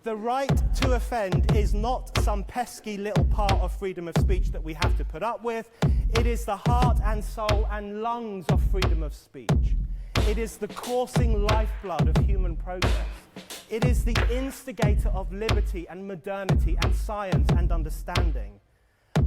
The right to offend is not some pesky little part of freedom of speech that we have to put up with. It is the heart and soul and lungs of freedom of speech. It is the coursing lifeblood of human progress. It is the instigator of liberty and modernity and science and understanding.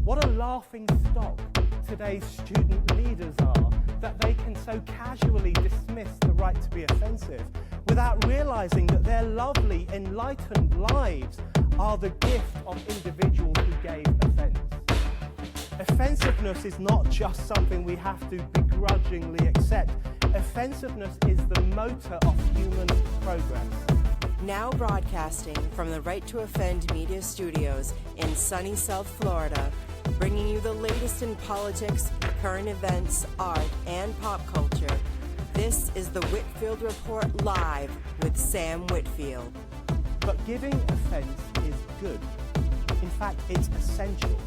What a laughing stock today's student leaders are, that they can so casually dismiss the right to be offensive without realizing that their lovely, enlightened lives are the gift of individuals who gave offense. Offensiveness is not just something we have to begrudgingly accept. Offensiveness is the motor of human progress. Now broadcasting from the Right to Offend Media Studios in sunny South Florida, bringing you the latest in politics, current events, art, and pop culture. This is the Whitfield Report Live with Sam Whitfield. But giving offense is good. In fact, it's essential.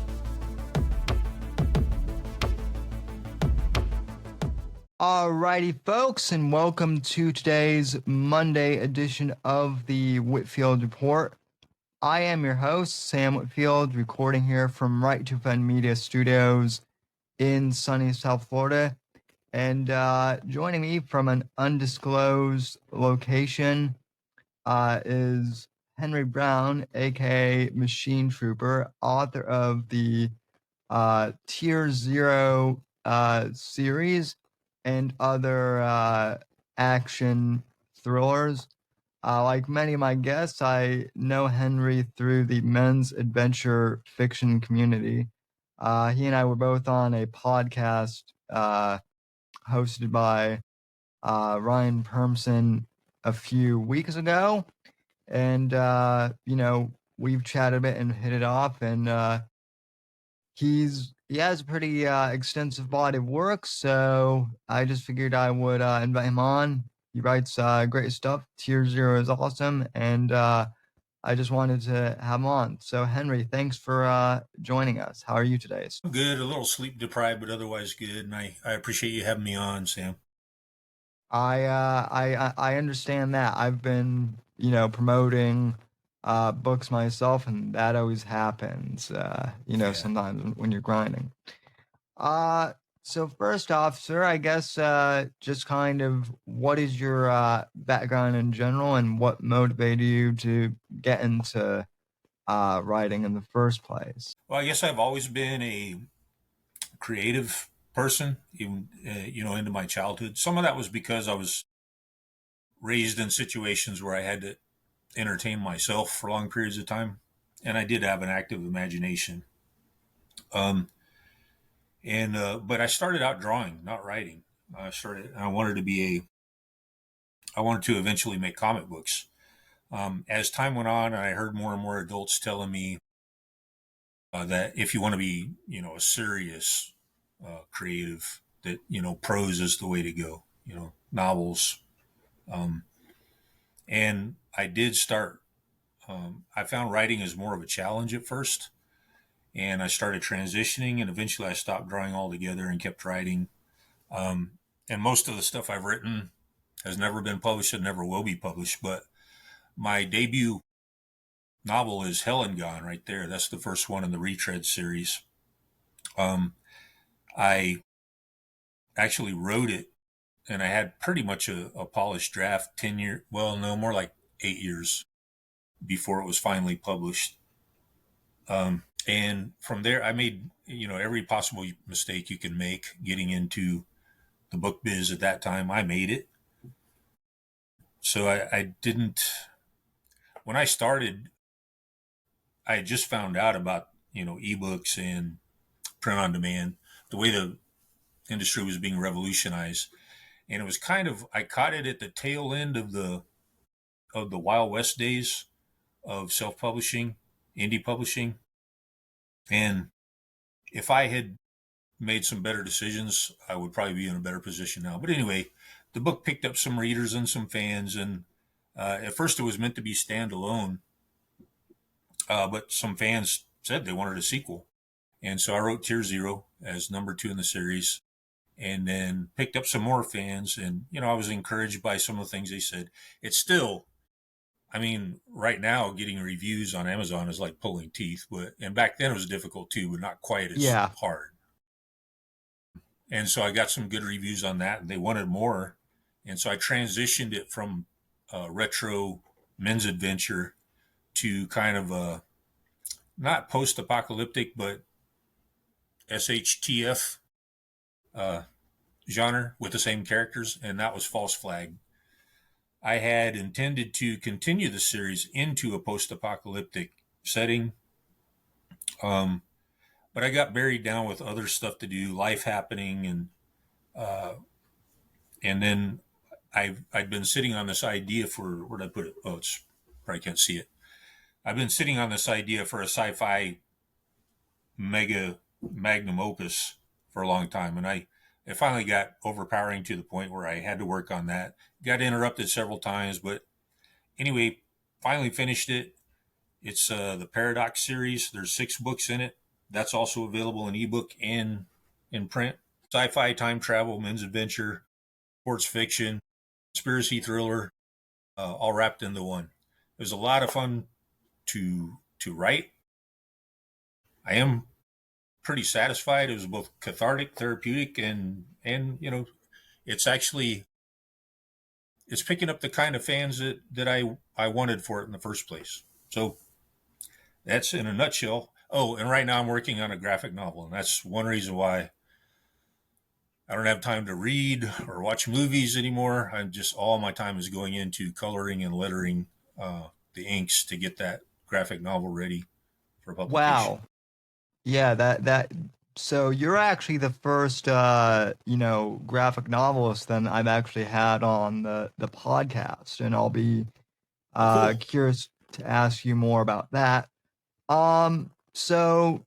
Alrighty, folks, and welcome to today's Monday edition of the Whitfield Report. I am your host, Sam Whitfield, recording here from Right to Offend Media Studios in sunny South Florida. And joining me from an undisclosed location is Henry Brown, aka Machine Trooper, author of the Tier Zero series and other action thrillers. Like many of my guests, I know Henry through the men's adventure fiction community. He and I were both on a podcast hosted by Ryan Permson a few weeks ago. And, we've chatted a bit and hit it off. And he has a pretty extensive body of work, so I just figured I would invite him on. He writes great stuff. Tier Zero is awesome, and I just wanted to have him on. So, Henry, thanks for joining us. How are you today? I'm good, a little sleep deprived, but otherwise good, and I appreciate you having me on, Sam. I understand that. I've been, promoting books myself, and that always happens, sometimes when you're grinding. So first off, sir, I guess just kind of what is your background in general, and what motivated you to get into writing in the first place? Well, I guess I've always been a creative person, even into my childhood. Some of that was because I was raised in situations where I had to entertain myself for long periods of time, and I did have an active imagination. But I started out drawing, not writing. I wanted to eventually make comic books. As time went on, I heard more and more adults telling me that if you want to be, a serious creative, that, prose is the way to go, novels. And I did start, I found writing as more of a challenge at first. And I started transitioning, and eventually I stopped drawing altogether and kept writing. And most of the stuff I've written has never been published and never will be published. But my debut novel is Hell and Gone right there. That's the first one in the Retread series. I actually wrote it, and I had pretty much a polished draft 10 years, well, no, more like 8 years before it was finally published. And from there, I made, every possible mistake you can make getting into the book biz at that time. I made it. So I didn't, when I started, I had just found out about, ebooks and print on demand, the way the industry was being revolutionized. And it was I caught it at the tail end of the Wild West days of self-publishing, indie publishing. And if I had made some better decisions, I would probably be in a better position now. But anyway, the book picked up some readers and some fans. And at first it was meant to be standalone. But some fans said they wanted a sequel. And so I wrote Tier Zero as number 2 in the series, and then picked up some more fans. And, I was encouraged by some of the things they said. It's still I mean, right now getting reviews on Amazon is like pulling teeth, and back then it was difficult too, but not quite as Yeah. hard. And so I got some good reviews on that, and they wanted more, and so I transitioned it from retro men's adventure to kind of a not post-apocalyptic, but SHTF uh, genre with the same characters, and that was False Flag. I had intended to continue the series into a post-apocalyptic setting, um, but I got buried down with other stuff to do, life happening, uh, and then I'd been sitting on this idea for, where did I put it? Oh, it's probably can't see it. I've been sitting on this idea for a sci-fi mega magnum opus for a long time, and it finally got overpowering to the point where I had to work on that. Got interrupted several times, but anyway, finally finished it. It's the Paradox series. There's 6 books in it. That's also available in ebook and in print. Sci-fi, time travel, men's adventure, sports fiction, conspiracy thriller, all wrapped into one. It was a lot of fun to write. I am pretty satisfied. It was both cathartic, therapeutic, and it's actually it's picking up the kind of fans that I wanted for it in the first place. So that's in a nutshell. Oh, and right now I'm working on a graphic novel, and that's one reason why I don't have time to read or watch movies anymore. I'm just all my time is going into coloring and lettering the inks to get that graphic novel ready for publication. Wow. Yeah, that so you're actually the first graphic novelist then I've actually had on the podcast, and I'll be Oh, cool. curious to ask you more about that. So,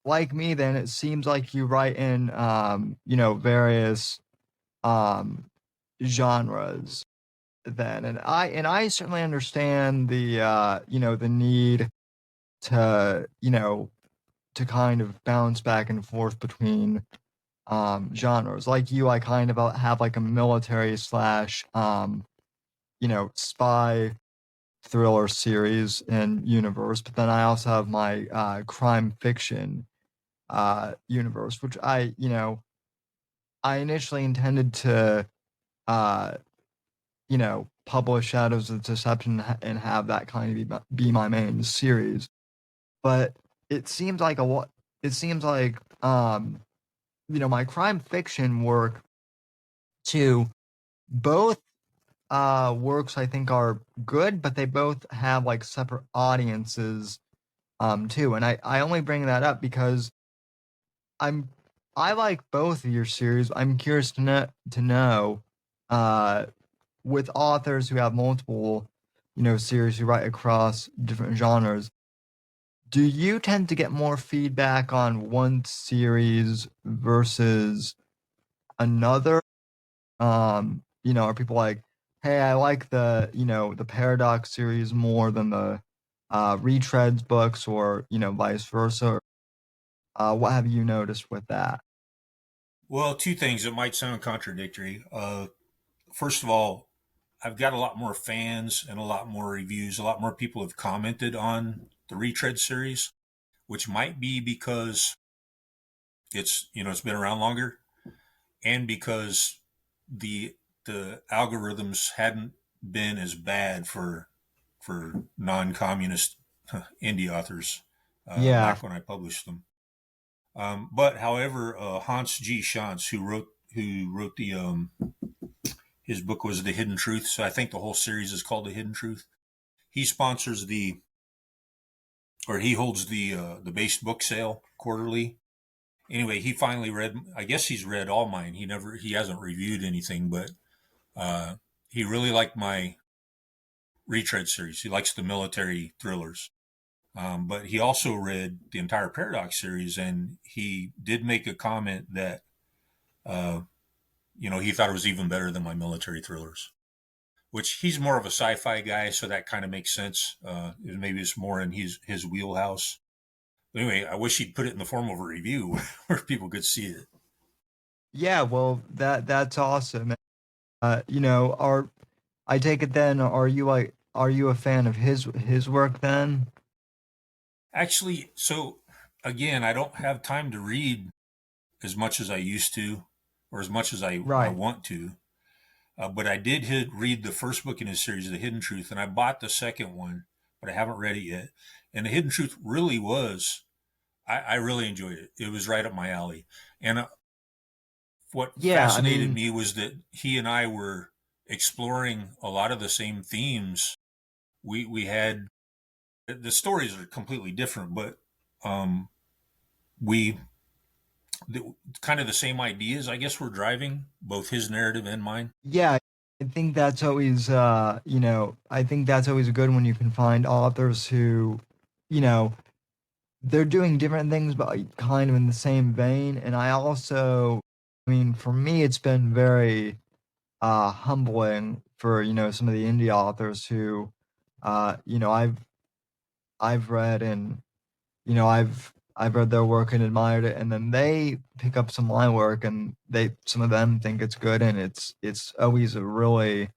like me then, it seems like you write in various um genres then. And I certainly understand the need to, to kind of bounce back and forth between genres. Like you, I kind of have like a military slash spy thriller series and universe, but then I also have my crime fiction universe, which I initially intended to uh publish Shadows of Deception and have that kind of be my main series. But it seems like a lot. It seems like my crime fiction work too. Both works I think are good, but they both have like separate audiences too. And I only bring that up because I'm I like both of your series. I'm curious to know uh with authors who have multiple series who write across different genres. Do you tend to get more feedback on one series versus another? Are people like, hey, I like the Paradox series more than the Retreads books, or vice versa? What have you noticed with that? Well, 2 things that might sound contradictory. First of all, I've got a lot more fans and a lot more reviews. A lot more people have commented on the Retread series, which might be because it's been around longer, and because the the algorithms hadn't been as bad for non-communist indie authors Yeah, back when I published them. But however, Hans G. Schantz, who wrote the his book was The Hidden Truth. So I think the whole series is called The Hidden Truth. He sponsors he holds the base book sale quarterly. Anyway, he finally read. I guess he's read all mine. He hasn't reviewed anything, but uh, he really liked my Retread series. He likes the military thrillers. But he also read the entire Paradox series, and he did make a comment that uh, he thought it was even better than my military thrillers. Which he's more of a sci-fi guy, so that kind of makes sense. Maybe it's more in his wheelhouse. But anyway, I wish he'd put it in the form of a review where people could see it. yeah. Well, that's awesome. Our I take it then, are you a fan of his work then? Actually, so again, I don't have time to read as much as I used to, or as much as I Right. want to. But I did read the first book in his series, The Hidden Truth, and I bought the second one, but I haven't read it yet. And The Hidden Truth really was, I really enjoyed it. It was right up my alley. And what Yeah, I fascinated mean, me was that he and I were exploring a lot of the same themes. We had the stories are completely different, but um, we kind of the same ideas. I guess we're driving both his narrative and mine. yeah, I think that's always I think that's always good when you can find authors who, you know, they're doing different things but like, kind of in the same vein. And I mean, for me it's been very humbling for, some of the indie authors who I've read and I've read their work and admired it, and then they pick up some of my work and some of them think it's good, and it's always a really,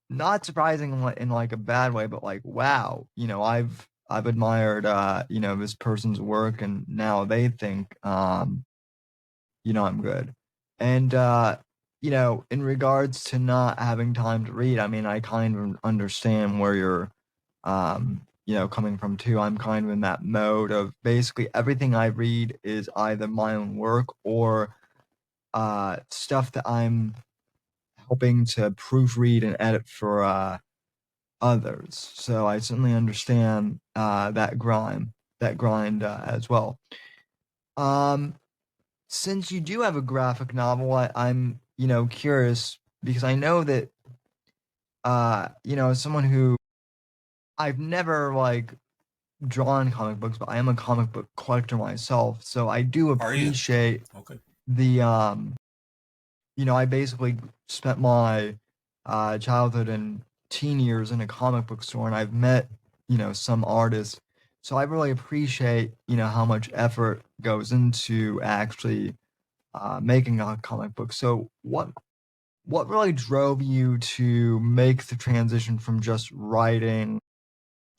not surprising in like a bad way, but like wow, I've admired this person's work, and now they think I'm good. And in regards to not having time to read, I mean, I kind of understand where you're coming from too. I'm kind of in that mode of basically everything I read is either my own work or stuff that I'm helping to proofread and edit for others. So I certainly understand that grind as well. Um, since you do have a graphic novel, I'm curious because I know that as someone who I've never like drawn comic books, but I am a comic book collector myself, so I do Are you? appreciate Okay. the I basically spent my childhood and teen years in a comic book store, and I've met some artists, so I really appreciate how much effort goes into actually making a comic book. So what really drove you to make the transition from just writing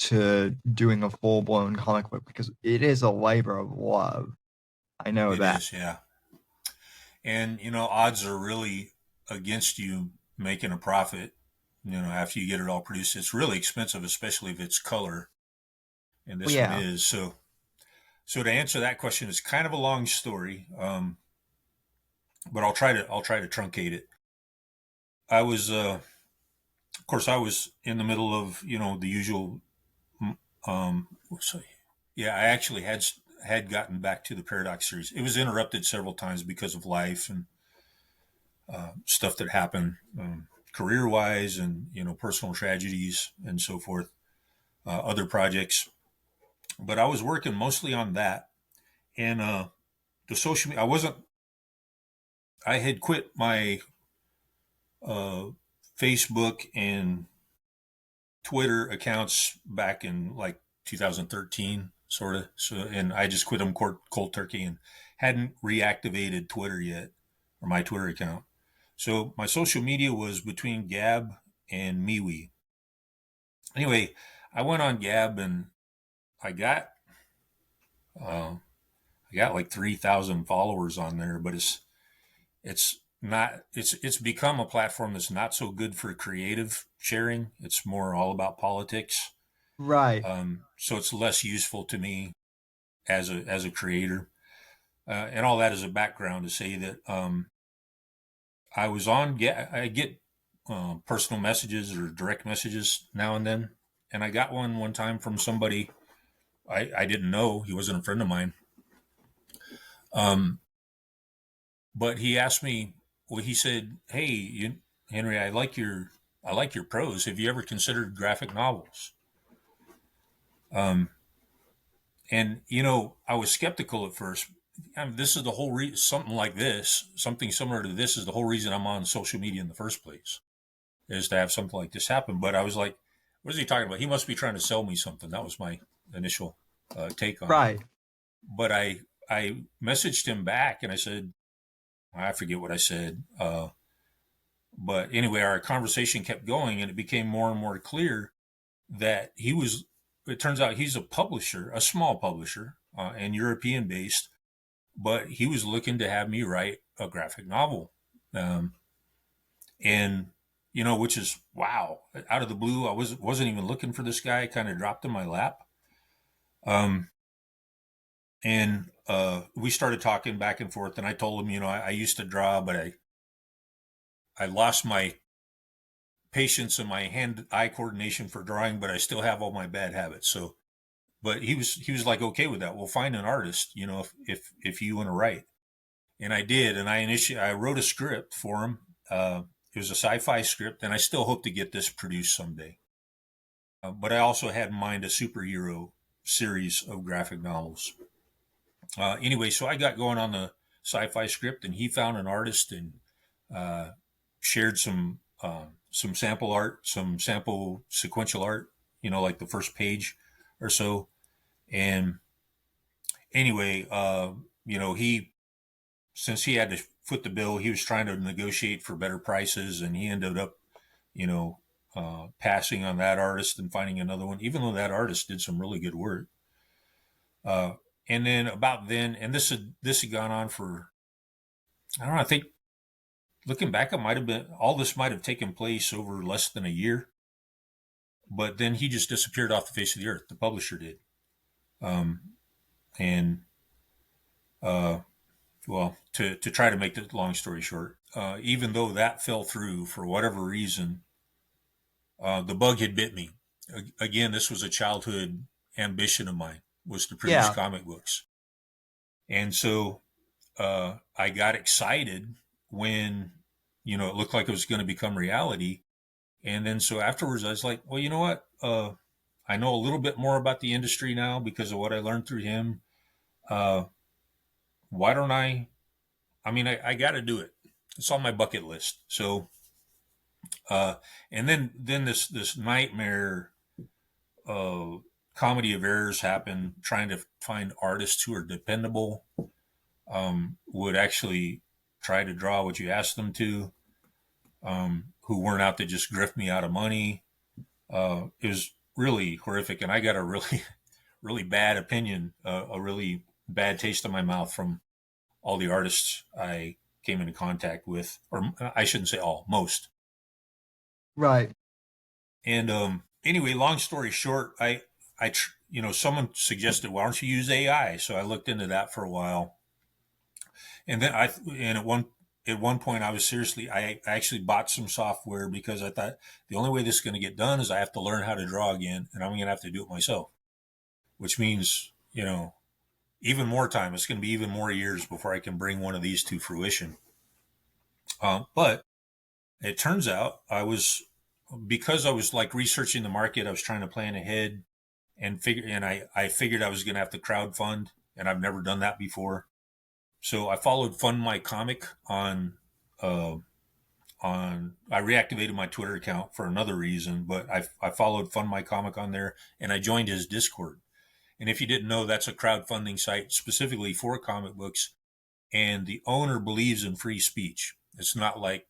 to doing a full blown comic book? Because it is a labor of love. I know It that. is, yeah. And odds are really against you making a profit. After you get it all produced, it's really expensive, especially if it's color, and Well, this one yeah. is. So to answer that question, it's kind of a long story, but I'll try to truncate it. I was, of course, I was in the middle of the usual. So, yeah, I actually had gotten back to the Paradox series. It was interrupted several times because of life and stuff that happened career wise, and personal tragedies and so forth. Other projects, but I was working mostly on that, and the social media. I had quit my uh, Facebook and Twitter accounts back in like 2013, sort of. So, and I just quit them cold turkey and hadn't reactivated Twitter yet, or my Twitter account. So my social media was between Gab and MeWe. Anyway, I went on Gab and I got uh, I got like 3,000 followers on there, but it's not it's become a platform that's not so good for creative sharing. It's more all about politics. Right. So it's less useful to me as a creator. And all that as a background to say that I get personal messages or direct messages now and then, and I got one time from somebody I didn't know. He wasn't a friend of mine, but he asked me. Well, he said, "Hey, Henry, I like your prose. Have you ever considered graphic novels?" Um, and I was skeptical at first. This is the whole something like this, something similar to this, is the whole reason I'm on social media in the first place, is to have something like this happen. But I was like, "What is he talking about? He must be trying to sell me something." That was my initial take on it. Right. But I messaged him back and I said, I forget what I said, But anyway, our conversation kept going, and it became more and more clear that it turns out he's a publisher, a small publisher, and European based, but he was looking to have me write a graphic novel. And, which is, wow, out of the blue. I wasn't even looking for this guy. Kind of dropped in my lap. And we started talking back and forth, and I told him, I used to draw, but I lost my patience and my hand-eye coordination for drawing, but I still have all my bad habits. So, but he was like, okay with that. We'll find an artist, if you want to write. And I did. And I wrote a script for him. It was a sci-fi script, and I still hope to get this produced someday. But I also had in mind a superhero series of graphic novels. Anyway, so I got going on the sci-fi script, and he found an artist and shared some sample art, some sample sequential art, like the first page or so. And anyway, since he had to foot the bill, he was trying to negotiate for better prices, and he ended up, passing on that artist and finding another one, even though that artist did some really good work. And then and this had gone on for, I don't know, I think looking back, all this might have taken place over less than a year. But then he just disappeared off the face of the earth. The publisher did. To try to make the long story short, even though that fell through for whatever reason, the bug had bit me. Again, this was a childhood ambition of mine, was to produce comic books. And so I got excited when, it looked like it was going to become reality. And then so afterwards, I was like, well, you know what? I know a little bit more about the industry now because of what I learned through him. Why don't I got to do it. It's on my bucket list. So, and then this nightmare comedy of errors happened, trying to find artists who are dependable, would actually try to draw what you asked them to, who weren't out to just grift me out of money. It was really horrific. And I got a really, really bad opinion, a really bad taste in my mouth from all the artists I came into contact with, or I shouldn't say all, most. Right. And anyway, long story short, someone suggested, why don't you use AI? So I looked into that for a while. And then at one point I actually bought some software because I thought the only way this is going to get done is I have to learn how to draw again, and I'm going to have to do it myself, which means, even more time. It's going to be even more years before I can bring one of these to fruition. But it turns out because I was like researching the market, I was trying to plan ahead and I figured I was going to have to crowdfund, and I've never done that before. So I followed Fund My Comic I reactivated my Twitter account for another reason, but I followed Fund My Comic on there, and I joined his Discord. And if you didn't know, that's a crowdfunding site specifically for comic books. And the owner believes in free speech. It's not like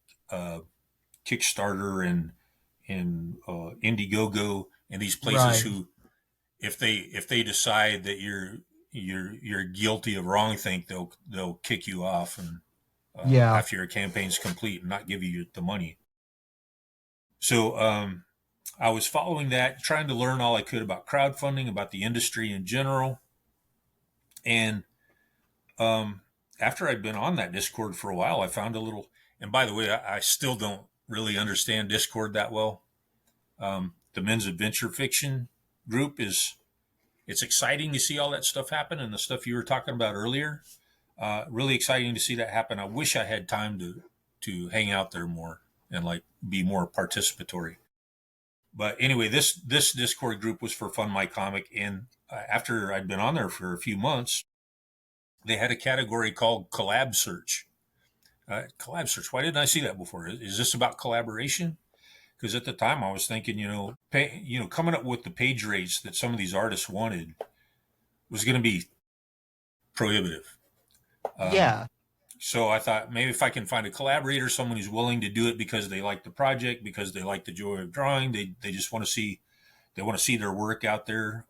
Kickstarter and Indiegogo and these places who, if they decide that you're guilty of wrongthink, they'll kick you off and after your campaign's complete and not give you the money. So I was following that, trying to learn all I could about crowdfunding, about the industry in general. And after I'd been on that Discord for a while, I found a little, and by the way, I still don't really understand Discord that well. The men's adventure fiction group it's exciting to see all that stuff happen, and the stuff you were talking about earlier. Really exciting to see that happen. I wish I had time to hang out there more and like be more participatory. But anyway, this Discord group was for Fund My Comic, and after I'd been on there for a few months, they had a category called Collab Search. Collab Search. Why didn't I see that before? Is this about collaboration? Because at the time I was thinking, coming up with the page rates that some of these artists wanted was going to be prohibitive. So I thought maybe if I can find a collaborator, someone who's willing to do it because they like the project, because they like the joy of drawing, they just want to see their work out there,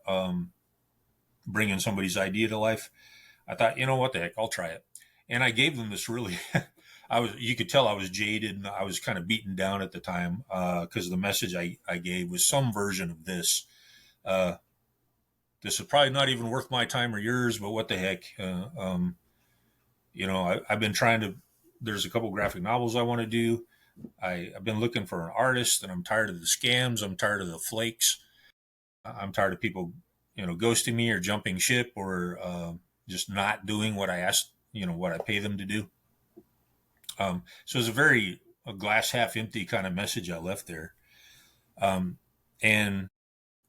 bringing somebody's idea to life. I thought, what the heck, I'll try it. And I gave them this really, you could tell I was jaded and I was kind of beaten down at the time, because the message I gave was some version of this. This is probably not even worth my time or yours, but what the heck? I've been trying to, there's a couple graphic novels I want to do. I've been looking for an artist, and I'm tired of the scams. I'm tired of the flakes. I'm tired of people, ghosting me or jumping ship or just not doing what I asked, what I pay them to do. So it's a glass half empty kind of message I left there. And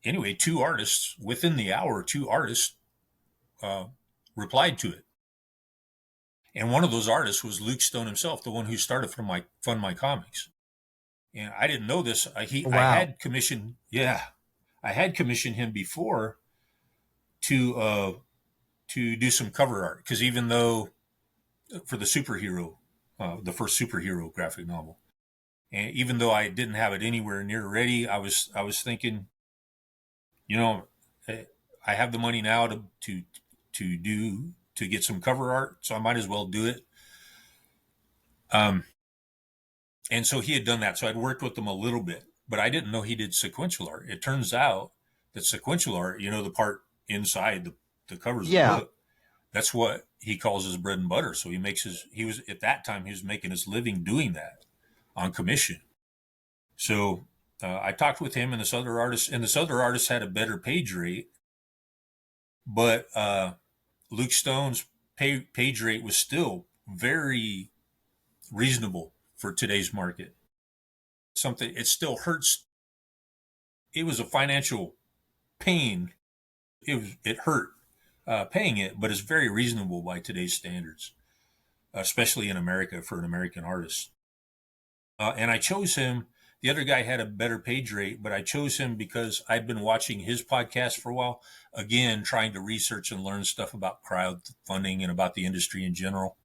anyway, within the hour, two artists replied to it. And one of those artists was Luke Stone himself, the one who started Fund My Comics. And I didn't know this. I had commissioned him before to do some cover art, because even though for the superhero, the first superhero graphic novel, and even though I didn't have it anywhere near ready, I was thinking, I have the money now to get some cover art, so I might as well do it. And so he had done that. So I'd worked with him a little bit, but I didn't know he did sequential art. It turns out that sequential art, the part inside the covers of the book, that's what he calls his bread and butter. So at that time, he was making his living doing that on commission. So I talked with him and this other artist had a better page rate, but Luke Stone's page rate was still very reasonable for today's market. It still hurts. It was a financial pain. It hurt paying it, but it's very reasonable by today's standards, especially in America for an American artist. And I chose him. The other guy had a better page rate, but I chose him because I'd been watching his podcast for a while, again, trying to research and learn stuff about crowdfunding and about the industry in general.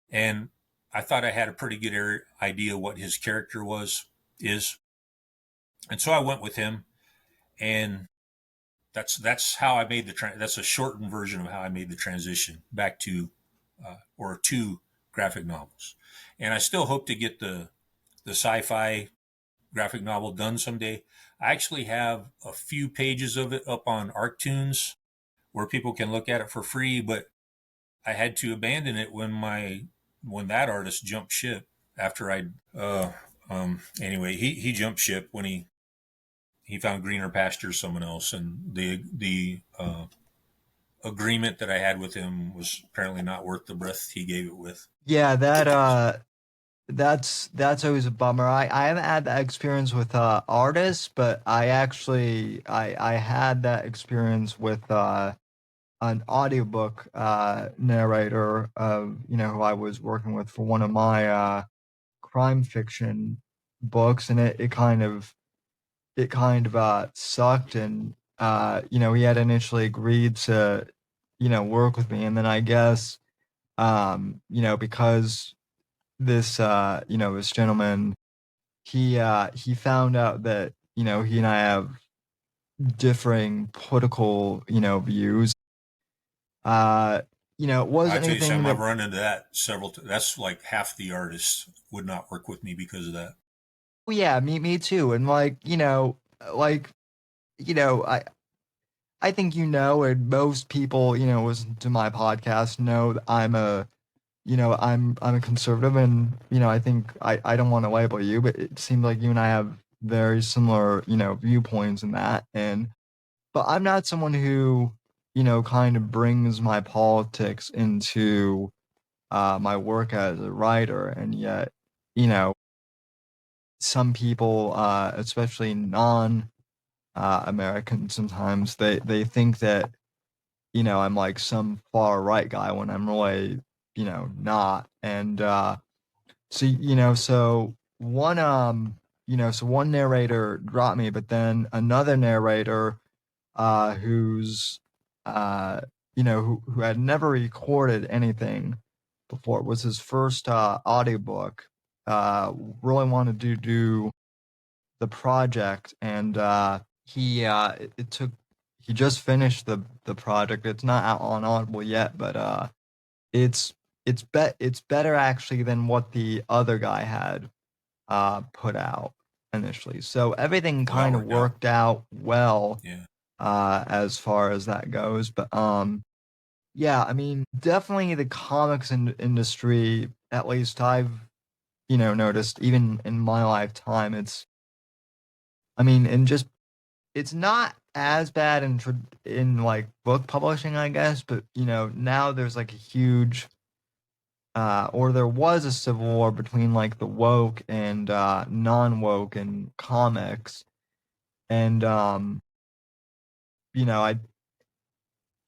And I thought I had a pretty good idea what his character is. And so I went with him, and that's how I made that's a shortened version of how I made the transition back to graphic novels. And I still hope to get the sci-fi graphic novel done someday. I actually have a few pages of it up on ArcTunes where people can look at it for free, but I had to abandon it when that artist jumped ship after anyway, he jumped ship when he found greener pastures, someone else, and the agreement that I had with him was apparently not worth the breath he gave it with. Yeah, that's always a bummer. I haven't had that experience with artists, but I had that experience with an audiobook narrator who I was working with for one of my crime fiction books, and it kind of sucked. And he had initially agreed to work with me, and then I guess because this this gentleman, he found out that he and I have differing political views. It wasn't I tell you, anything Sam, that, I've run into that several times. That's like half the artists would not work with me because of that. yeah, me too. And I think and most people listen to my podcast know that I'm a conservative, and I think I don't want to label you, but it seems like you and I have very similar viewpoints in that. But I'm not someone who kind of brings my politics into my work as a writer, and yet some people, especially non Americans, sometimes they think that I'm like some far right guy when I'm really not. And so one narrator dropped me, but then another narrator who had never recorded anything before. It was his first audiobook. Really wanted to do the project, and it took he just finished the project. It's not out on Audible yet, but it's it's better actually than what the other guy had put out initially. So everything Well, that kind of worked out. worked out well Yeah. as far as that goes. But yeah, I mean, definitely the comics industry, at least I've, noticed even in my lifetime, I mean, and just it's not as bad in like book publishing, I guess, but now there's like a huge or there was a civil war between like the woke and non-woke in comics. And you know, I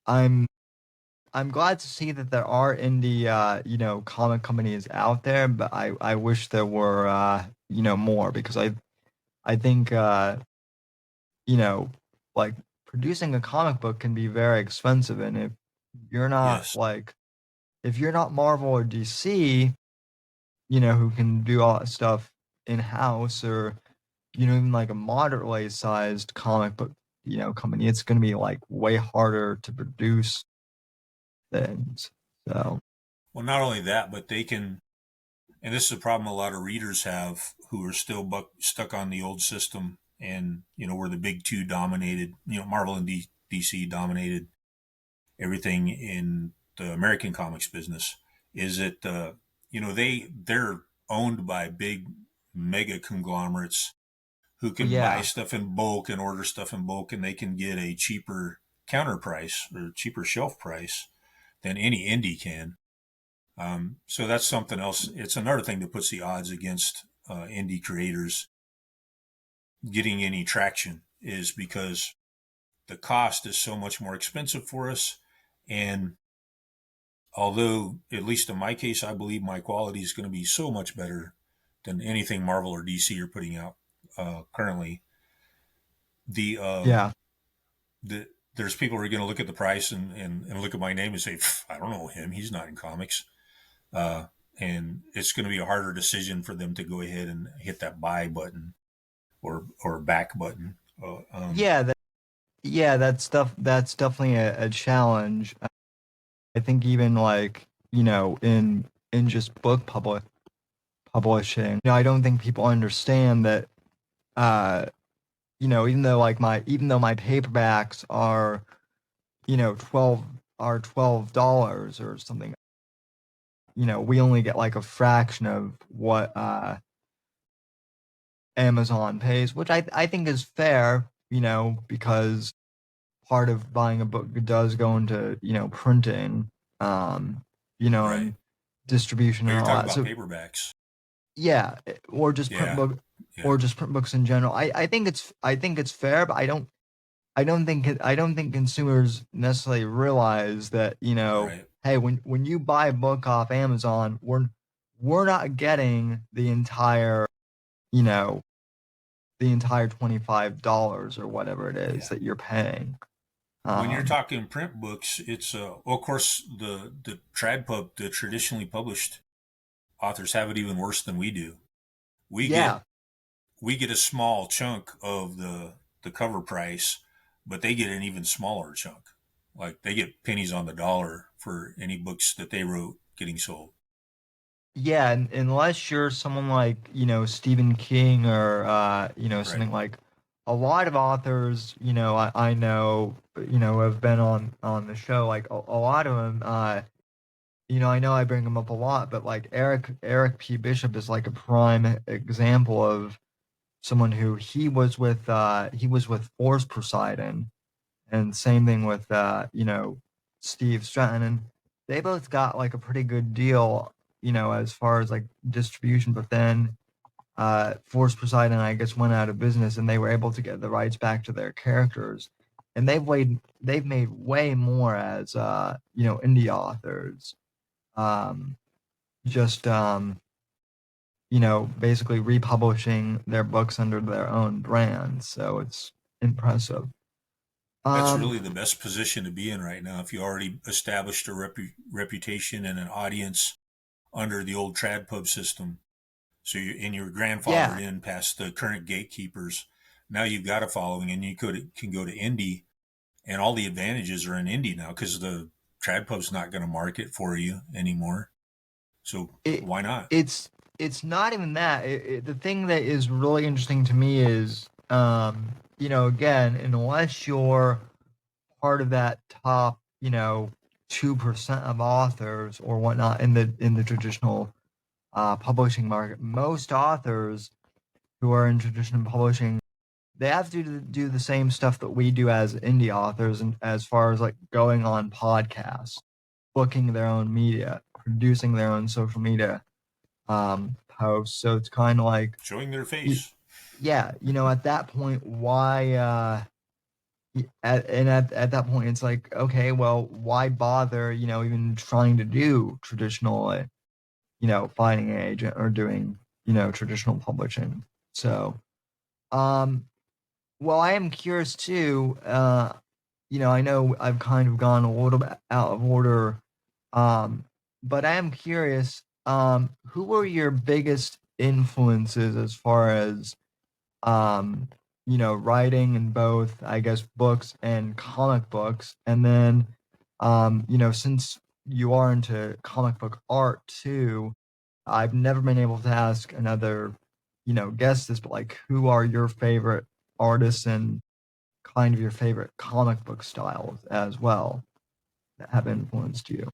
I'm I'm glad to see that there are indie comic companies out there, but I wish there were more, because I think you know like producing a comic book can be very expensive, and you're not Yes. like if you're not Marvel or DC, who can do all that stuff in house, or even like a moderately sized comic book company, it's going to be like way harder to produce things. So Well, not only that, but they can, and this is a problem a lot of readers have who are still stuck on the old system, and where the big two dominated, Marvel and DC dominated everything in the American comics business, is that they're owned by big mega conglomerates who can buy yeah, stuff in bulk and order stuff in bulk, and they can get a cheaper counter price or cheaper shelf price than any indie can. So that's something else. It's another thing that puts the odds against indie creators getting any traction, is because the cost is so much more expensive for us. And although, at least in my case, I believe my quality is going to be so much better than anything Marvel or DC are putting out currently, the yeah, there's people who are going to look at the price and look at my name and say, I don't know him. He's not in comics. Uh, and it's going to be a harder decision for them to go ahead and hit that buy button or back button. yeah, that's definitely a challenge. I think even like in just book publishing, I don't think people understand that uh even though my paperbacks are 12 or something, we only get like a fraction of what Amazon pays, which I think is fair, because part of buying a book does go into, printing, um, Right. and distribution Oh, and you're all talking that. about So paperbacks. yeah, Yeah. Yeah. or just print books in general. I think it's fair, but I don't think consumers necessarily realize that, Right. hey, when you buy a book off Amazon, we're not getting you know, the entire $25 or whatever it is Yeah. that you're paying. When you're Um, talking print books, it's well, of course, the tradpub, the traditionally published authors have it even worse than we do. We get yeah, we get a small chunk of the cover price, but they get an even smaller chunk. Like they get pennies on the dollar for any books that they wrote getting sold. yeah, and unless you're someone like, Stephen King, or Right. something like a lot of authors, I know, have been on the show, like a lot of them, I know I bring him up a lot, but like Eric P. Bishop is like a prime example of someone who he was with Force Poseidon, and same thing with Steve Stratton, and they both got like a pretty good deal, as far as like distribution, but then Force Poseidon, I guess, went out of business, and they were able to get the rights back to their characters, and they've made way more as indie authors, um just basically republishing their books under their own brand. So it's impressive. That's Um, really the best position to be in right now. If you already established a reputation and an audience under the old trad pub system. So you're grandfathered Yeah, in past the current gatekeepers. Now you've got a following, and you can go to indie, and all the advantages are in indie now because the trad pub's not going to market for you anymore. So it why not? it's it's not even that. The thing that is really interesting to me is, again, unless you're part of that top, 2% of authors or whatnot in the traditional publishing market, most authors who are in traditional publishing, they have to do the same stuff that we do as indie authors, and as far as like going on podcasts, booking their own media, producing their own social media posts. So it's kind of like, Showing their face. yeah, at that point, why? At that point, it's like, okay, well, why bother? Even trying to do traditional, finding an agent or doing, traditional publishing. So, um, well, I am curious too. I know I've kind of gone a little bit out of order, but I am curious. Who were your biggest influences as far as writing in both, I guess, books and comic books? And then, since you are into comic book art too, I've never been able to ask another, guest this, but like, who are your favorite artists and kind of your favorite comic book styles as well that have influenced you?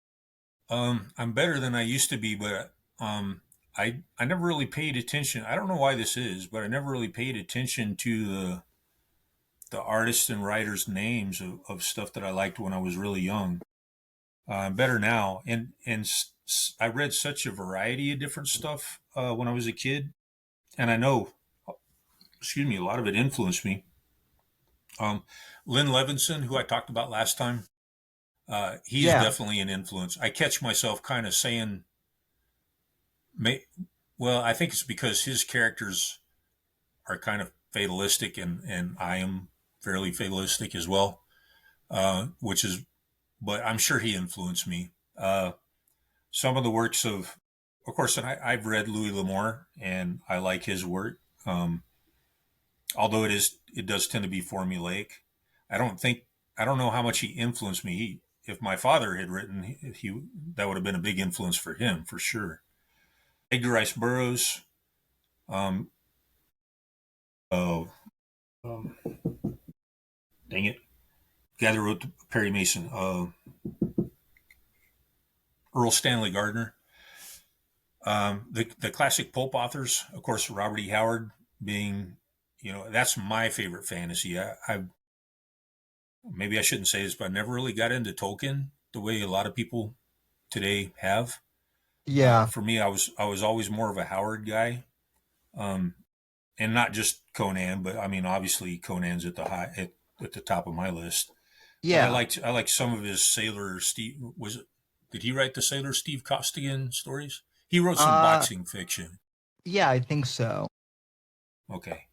I'm better than I used to be, but I never really paid attention. I don't know why this is, but I never really paid attention to the artists and writers' names of stuff that I liked when I was really young. I'm better now, and I read such a variety of different stuff when I was a kid, and I know, excuse me, a lot of it influenced me. Lynn Levinson, who I talked about last time, he's Yeah, definitely an influence. I catch myself kind of saying, may, well, I think it's because his characters are kind of fatalistic, and I am fairly fatalistic as well, which is, but I'm sure he influenced me. Some of the works of course, and I've read Louis L'Amour, and I like his work. Although it does tend to be formulaic. I don't think, I don't know how much he influenced me. If my father had written, that would have been a big influence for him for sure. Edgar Rice Burroughs, um, oh, um, dang it, guy that wrote Perry Mason, Earl Stanley Gardner. The classic pulp authors, of course, Robert E. Howard being, that's my favorite fantasy. I maybe I shouldn't say this, but I never really got into Tolkien the way a lot of people today have. yeah, For me, I was always more of a Howard guy, um, and not just Conan, but I mean, obviously Conan's at the top of my list. But yeah. I liked some of his Sailor Steve. Did he write the Sailor Steve Costigan stories? He wrote some Uh, boxing fiction. yeah, I think so. Okay,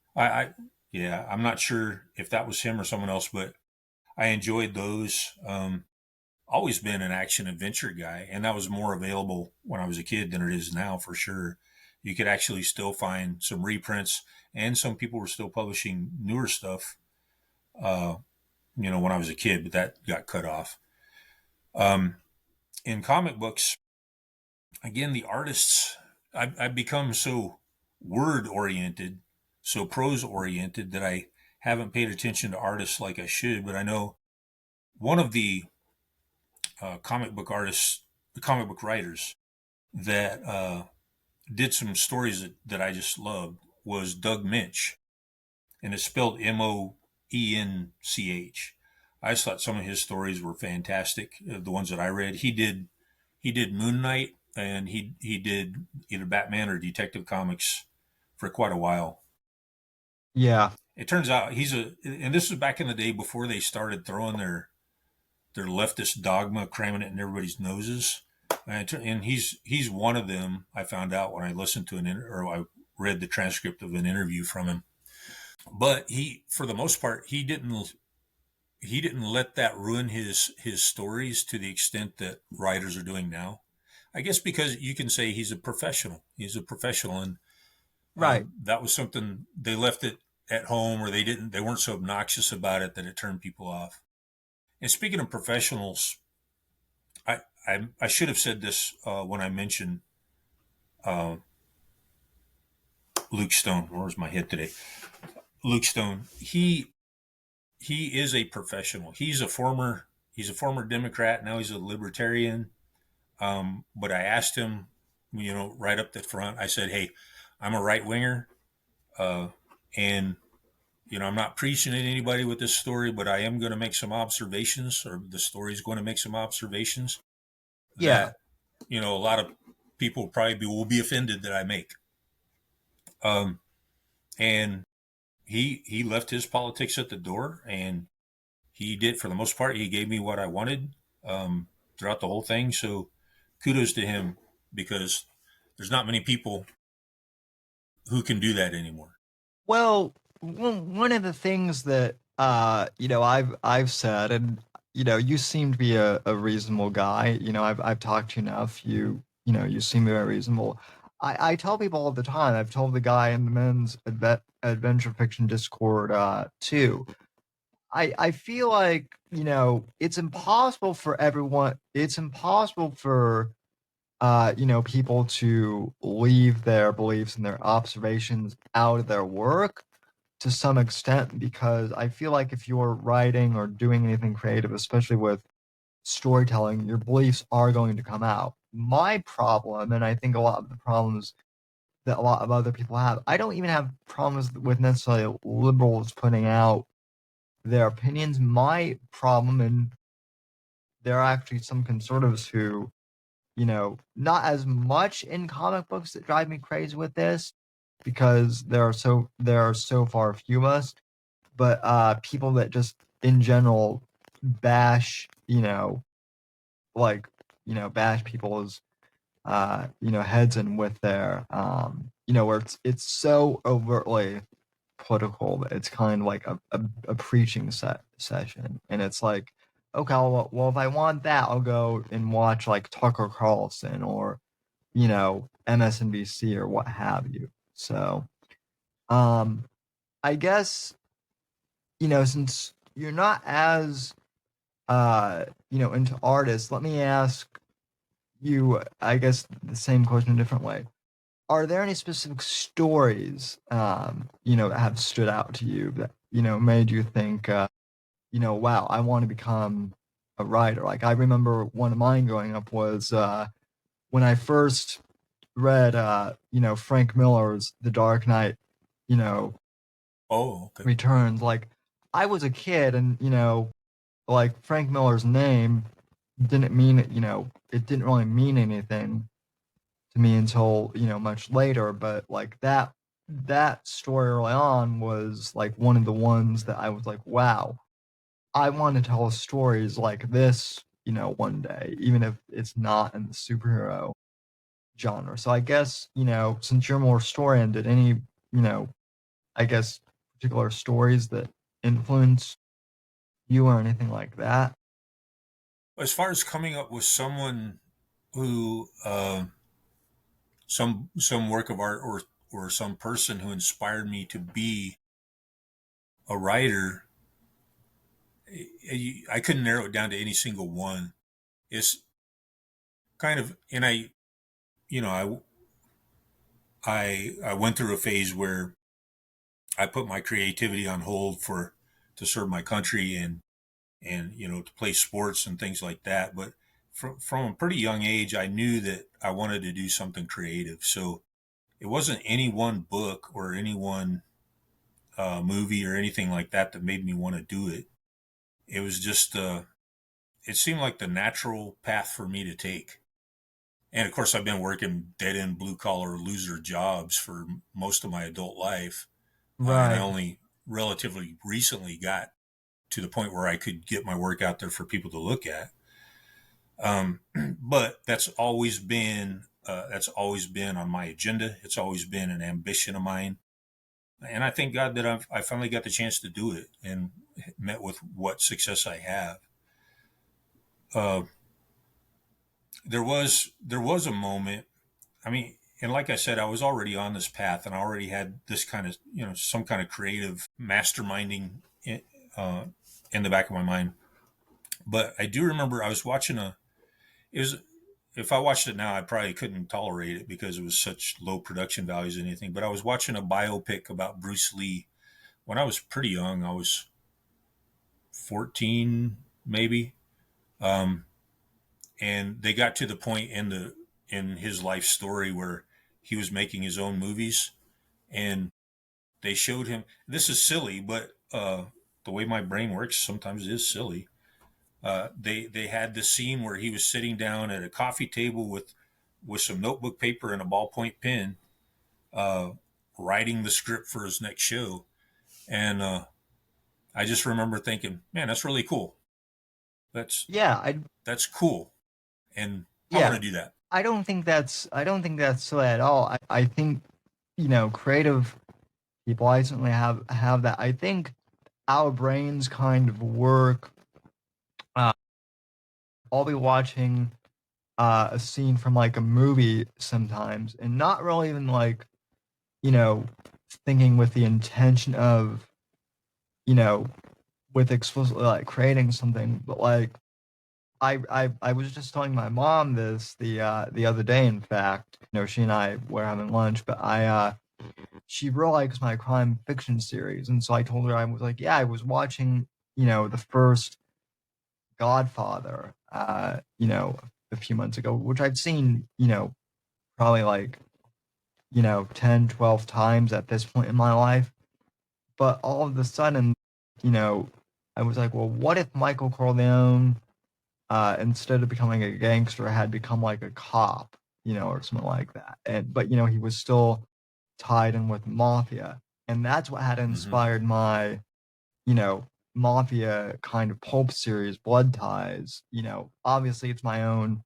yeah, I'm not sure if that was him or someone else, but I enjoyed those. Always been an action adventure guy, and that was more available when I was a kid than it is now for sure. You could actually still find some reprints, and some people were still publishing newer stuff. Uh, when I was a kid, but that got cut off. Um, in comic books, again, the artists, I've become so word oriented, so prose oriented that I haven't paid attention to artists like I should. But I know one of the comic book artists, the comic book writers that did some stories that I just loved was Doug Minch, and it's spelled Moench. I just thought some of his stories were fantastic. The ones that I read, he did Moon Knight, and he did either Batman or Detective Comics for quite a while. Yeah, It turns out and this was back in the day before they started throwing their leftist dogma, cramming it in everybody's noses. And he's one of them. I found out when I listened to or I read the transcript of an interview from him. But for the most part, he didn't let that ruin his stories to the extent that writers are doing now. I guess because you can say he's a professional. He's a professional, and Right. that was something they left it at home, or they weren't so obnoxious about it that it turned people off. And speaking of professionals, I should have said this when I mentioned uh, Luke Stone. Where's my head today? Luke Stone. He is a professional. He's a former Democrat. Now he's a libertarian. But I asked him, right up the front. I said, "Hey, I'm a right winger, and I'm not preaching at anybody with this story, but I am going to make some observations, or the story is going to make some observations Yeah. that a lot of people probably will be offended that I make." Um, and he left his politics at the door, and he did, for the most part. He gave me what I wanted throughout the whole thing. So kudos to him, because there's not many people who can do that anymore. Well, one of the things that I've said, and you seem to be a reasonable guy. I've talked to you enough. You seem very reasonable. I tell people all the time. I've told the guy in the men's adventure fiction Discord too. I feel like it's impossible for everyone. It's impossible for people to leave their beliefs and their observations out of their work to some extent, because I feel like if you're writing or doing anything creative, especially with storytelling, your beliefs are going to come out. My problem, and I think a lot of the problems that a lot of other people have, I don't even have problems with necessarily liberals putting out their opinions. My problem, and there are actually some conservatives who, not as much in comic books that drive me crazy with this, because there are so far few of us, but people that just in general bash, like, bash people's heads in with their where it's so overtly political that it's kind of like a preaching session, and it's like, okay, well, if I want that, I'll go and watch like Tucker Carlson or MSNBC or what have you. So um I guess since you're not as into artists, let me ask you, I guess, the same question a different way. Are there any specific stories that have stood out to you that made you think wow, I want to become a writer? Like, I remember one of mine growing up was when I first read Frank Miller's The Dark Knight, you know Oh, okay. Returns. Like, I was a kid, and like, Frank Miller's name didn't mean, it didn't really mean anything to me until much later. But like, that story early on was like one of the ones that I was like, wow, I want to tell stories like this one day, even if it's not in the superhero genre. So I guess since you're more historian, did any I guess particular stories that influence you or anything like that? As far as coming up with someone who some work of art, or some person who inspired me to be a writer, I couldn't narrow it down to any single one. It's kind of, and you know, I went through a phase where I put my creativity on hold to serve my country, and to play sports and things like that. But from a pretty young age, I knew that I wanted to do something creative. So it wasn't any one book or any one movie or anything like that that made me want to do it. It was just it seemed like the natural path for me to take. And of course, I've been working dead end blue collar loser jobs for most of my adult life, and I Right. only relatively recently got to the point where I could get my work out there for people to look at. But that's always been on my agenda. It's always been an ambition of mine, and I thank God that I finally got the chance to do it and met with what success I have. Uh, there was a moment. I mean, and like I said, I was already on this path, and I already had this kind of, some kind of creative masterminding uh, in the back of my mind. But I do remember I was watching it was, if I watched it now, I probably couldn't tolerate it because it was such low production values and anything. But I was watching a biopic about Bruce Lee when I was pretty young. I was 14, maybe. Um, and they got to the point in his life story where he was making his own movies, and they showed him. This is silly, but the way my brain works, sometimes it is silly. They had this scene where he was sitting down at a coffee table with some notebook paper and a ballpoint pen, uh, writing the script for his next show, and I just remember thinking, man, that's really cool. That's Yeah, I that's cool, and I want yeah. to do that. I don't think that's silly at all. I think, creative people, I certainly have that. I think our brains kind of work. Uh, I'll be watching a scene from like a movie sometimes, and not really even like, you know, thinking with the intention of, you know, with explicitly like creating something, but like I was just telling my mom this the other day. In fact, she and I were having lunch, but she really likes my crime fiction series, and so I told her, I was like, yeah, I was watching, the first Godfather, a few months ago, which I've seen, probably like, 10, 12 times at this point in my life. But all of a sudden, you know, I was like, well, what if Michael Corleone, instead of becoming a gangster, had become like a cop, or something like that? But he was still tied in with mafia, and that's what had Hmm. inspired my, you know, mafia kind of pulp series, Blood Ties. Obviously it's my own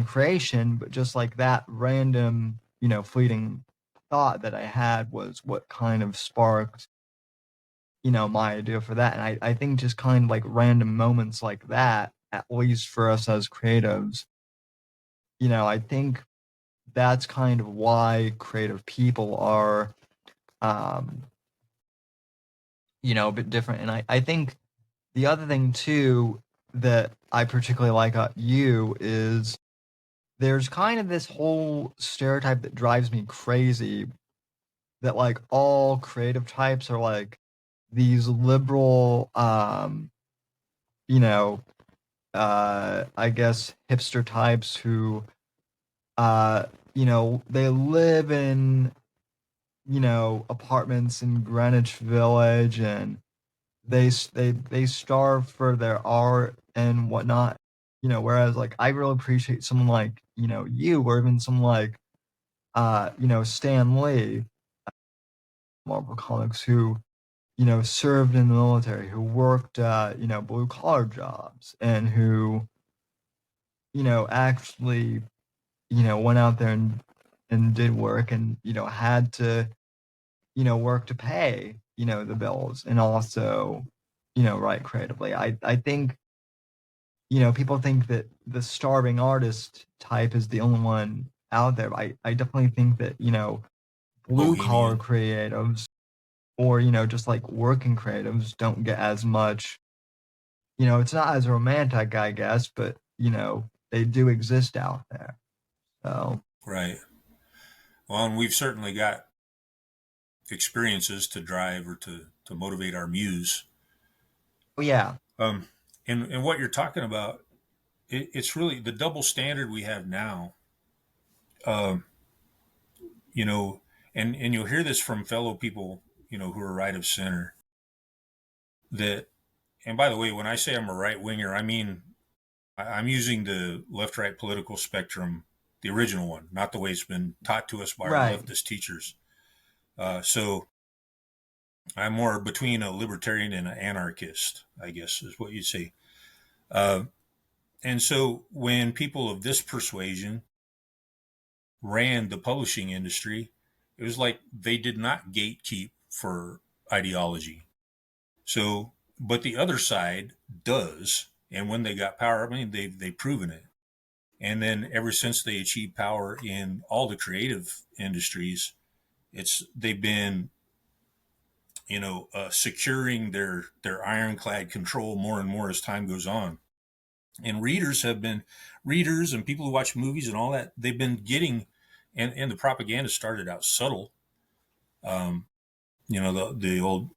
creation, but just like that random, fleeting thought that I had was what kind of sparked, my idea for that. And I think just kind of like random moments like that, at least for us as creatives, I think that's kind of why creative people are, um, a bit different. And I think the other thing too that I particularly like about you is there's kind of this whole stereotype that drives me crazy that like all creative types are like these liberal, you know, I guess hipster types who, they live in, apartments in Greenwich Village, and they starve for their art and whatnot. Whereas like I really appreciate someone like, you, or even someone like, Stan Lee, Marvel Comics, who, served in the military, who worked, blue collar jobs, and who, actually, went out there and did work, and, had to, work to pay, the bills, and also, write creatively. I think, people think that the starving artist type is the only one out there. I definitely think that, blue collar Bohemian. creatives, or, just like working creatives, don't get as much, it's not as romantic, I guess, but, they do exist out there. So, Right. Well, and we've certainly got experiences to drive or to motivate our muse. yeah, Um, and what you're talking about, it's really the double standard we have now. Um, you know, and you'll hear this from fellow people, who are right of center. That, and by the way, when I say I'm a right winger, I mean I'm using the left right political spectrum, the original one, not the way it's been taught to us by our right. leftist teachers. So I'm more between a libertarian and an anarchist, I guess is what you'd say. Uh, and so when people of this persuasion ran the publishing industry, it was like they did not gatekeep for ideology. So, but the other side does. And when they got power, I mean, they've proven it. And then ever since they achieved power in all the creative industries, they've been, securing their ironclad control more and more as time goes on. And readers and people who watch movies and all that, they've been getting, and the propaganda started out subtle. Um, the old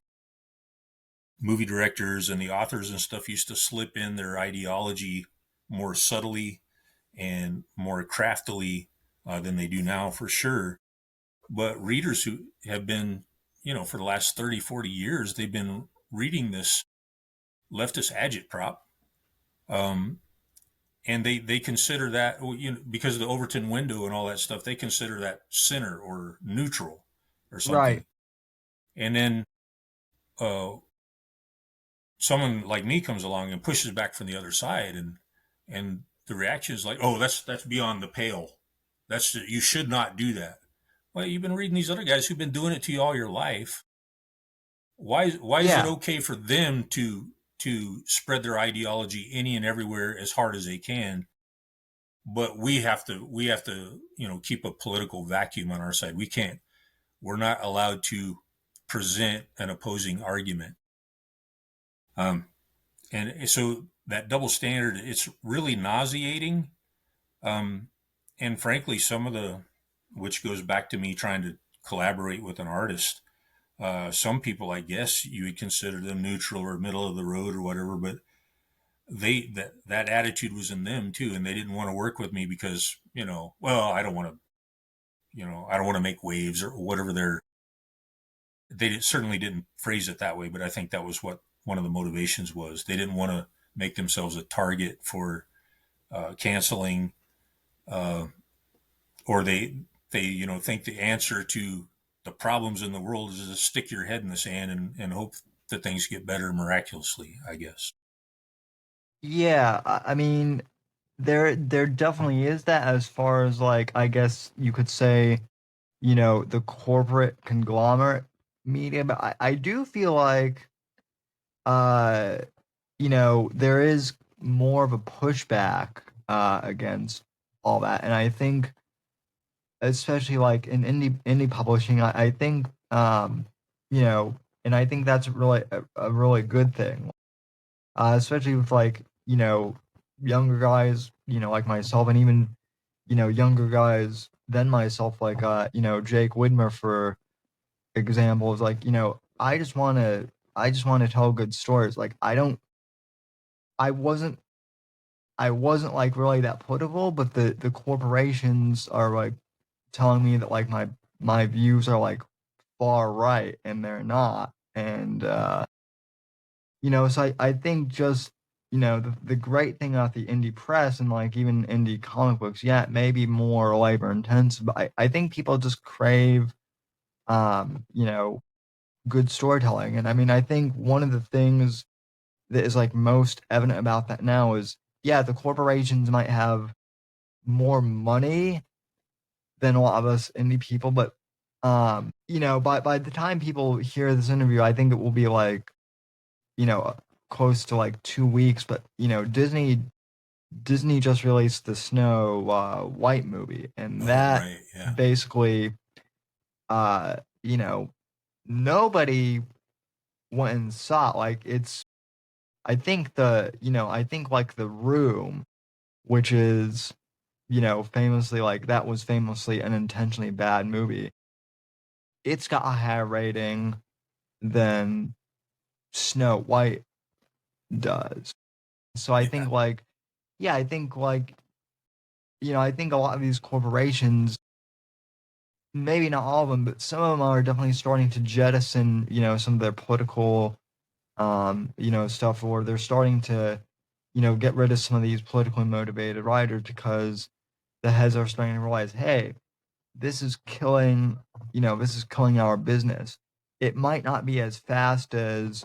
movie directors and the authors and stuff used to slip in their ideology more subtly and more craftily than they do now, for sure. But readers who have been, for the last 30, 40 years, they've been reading this leftist agitprop. Um, and they consider that, because of the Overton window and all that stuff, they consider that center or neutral or Right. something. And then uh, someone like me comes along and pushes back from the other side, and the reaction is like, "Oh, that's beyond the pale. You should not do that." Well, you've been reading these other guys who've been doing it to you all your life. Why is it Yeah. okay for them to spread their ideology any and everywhere as hard as they can, but we have to keep a political vacuum on our side? We're not allowed to present an opposing argument. Um, and so that double standard, it's really nauseating. Um, and frankly, which goes back to me trying to collaborate with an artist. Some people, I guess, you would consider them neutral or middle of the road or whatever, but that attitude was in them too, and they didn't want to work with me because well, I don't want to make waves or whatever they certainly didn't phrase it that way, but I think that was what one of the motivations was. They didn't want to make themselves a target for canceling, uh, or they think the answer to the problems in the world is to stick your head in the sand and hope that things get better miraculously, I guess. Yeah. I mean, there definitely is that, as far as, like, I guess you could say, the corporate conglomerate media, but I do feel like, uh, there is more of a pushback against all that. And I think, especially like in indie publishing, I think, you know, and I think that's really a really good thing, especially with, like, younger guys, like myself, and even, younger guys than myself, like, Jake Widmer, for example, is like, I just want to tell good stories. Like, I wasn't I wasn't like really that political, but the corporations are like telling me that, like, my views are like far right, and they're not. And so I think, just, the great thing about the indie press, and like even indie comic books, yeah, it may be more labor intensive, but I think people just crave, you know, good storytelling. And I mean, I think one of the things that is like most evident about that now is, yeah, the corporations might have more money than a lot of us indie people, but by the time people hear this interview, I think it will be like, close to like 2 weeks. But Disney just released the Snow White movie, and Oh, that right, yeah. basically, uh, you know, nobody went and saw it. Like, it's I think like The Room, which is, famously, like, that was famously an intentionally bad movie. It's got a higher rating than Snow White does. So I Yeah. think, like, yeah, I think, like, I think a lot of these corporations, maybe not all of them, but some of them are definitely starting to jettison, some of their political, stuff, or they're starting to, get rid of some of these politically motivated writers, because the heads are starting to realize, hey, this is killing our business. It might not be as fast as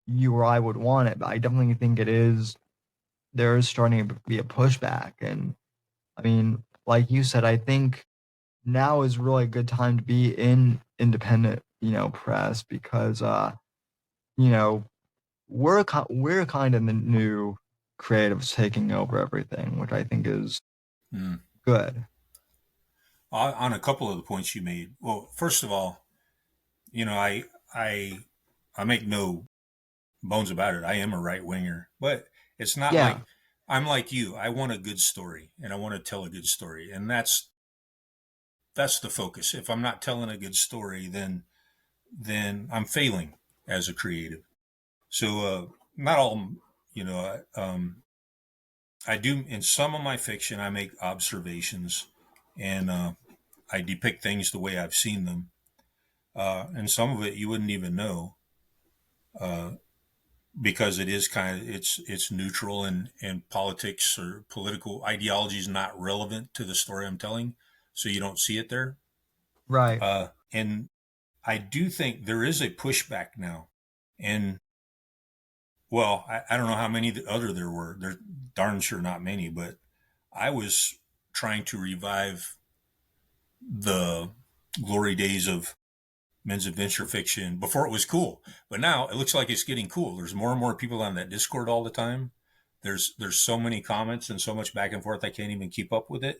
you or I would want it, but I definitely think there is starting to be a pushback. And I mean, like you said, I think now is really a good time to be in independent, press, because, you know, we're kind of the new creatives taking over everything, which I think is Mm. good. On a couple of the points you made. Well, first of all, I I make no bones about it. I am a right winger, but it's not Yeah, like I'm like you. I want a good story, and I want to tell a good story, and that's the focus. If I'm not telling a good story, then I'm failing as a creative. So not all, you know, I do in some of my fiction. I make observations, and I depict things the way I've seen them. And some of it you wouldn't even know uh, because it is kind of it's neutral, and politics or political ideology is not relevant to the story I'm telling, so you don't see it there. right. And I do think there is a pushback now, and well, I don't know how many other there were. There darn sure not many, but I was trying to revive the glory days of men's adventure fiction before it was cool. But now it looks like it's getting cool. There's more and more people on that Discord all the time. There's so many comments and so much back and forth I can't even keep up with it.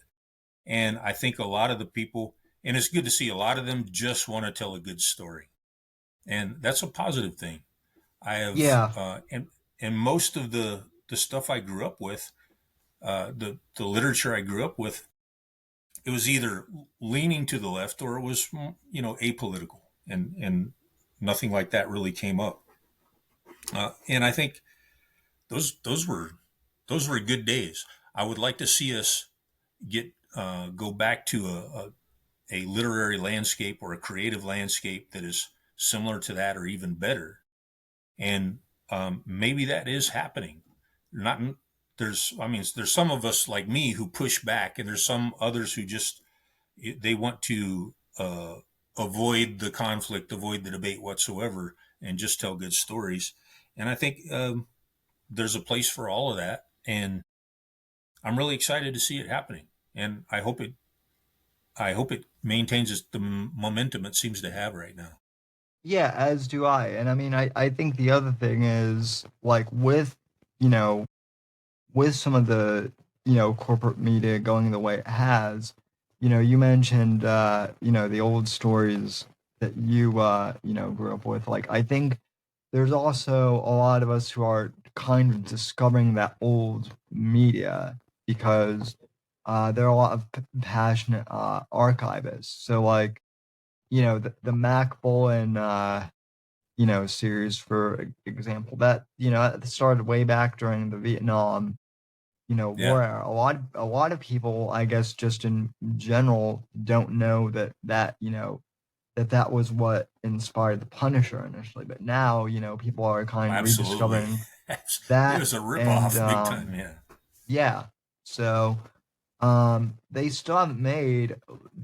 And I think a lot of the people, and it's good to see a lot of them just want to tell a good story. And that's a positive thing. I have Yeah, and most of the stuff I grew up with, the literature I grew up with, it was either leaning to the left or it was apolitical, and nothing like that really came up. And I think those were good days. I would like to see us get go back to a literary landscape or a creative landscape that is similar to that or even better. And maybe that is happening. Not there's some of us like me who push back, and there's some others who just they want to avoid the conflict, avoid the debate whatsoever, and just tell good stories. And I think there's a place for all of that, and I'm really excited to see it happening. And I hope it maintains the momentum it seems to have right now. yeah, as do I. And I mean, I think the other thing is like with, you know, with some of the, corporate media going the way it has, you mentioned, the old stories that you, grew up with. Like, I think there's also a lot of us who are kind of discovering that old media because there are a lot of passionate archivists. So, like, the Mac Bullen, series, for example, that, that started way back during the Vietnam, Yeah, war era. A lot of people, I guess, just in general, don't know that was what inspired the Punisher initially. But now, people are kind of absolutely. rediscovering It that, was a and ripoff, big time. Yeah, yeah. So they still haven't made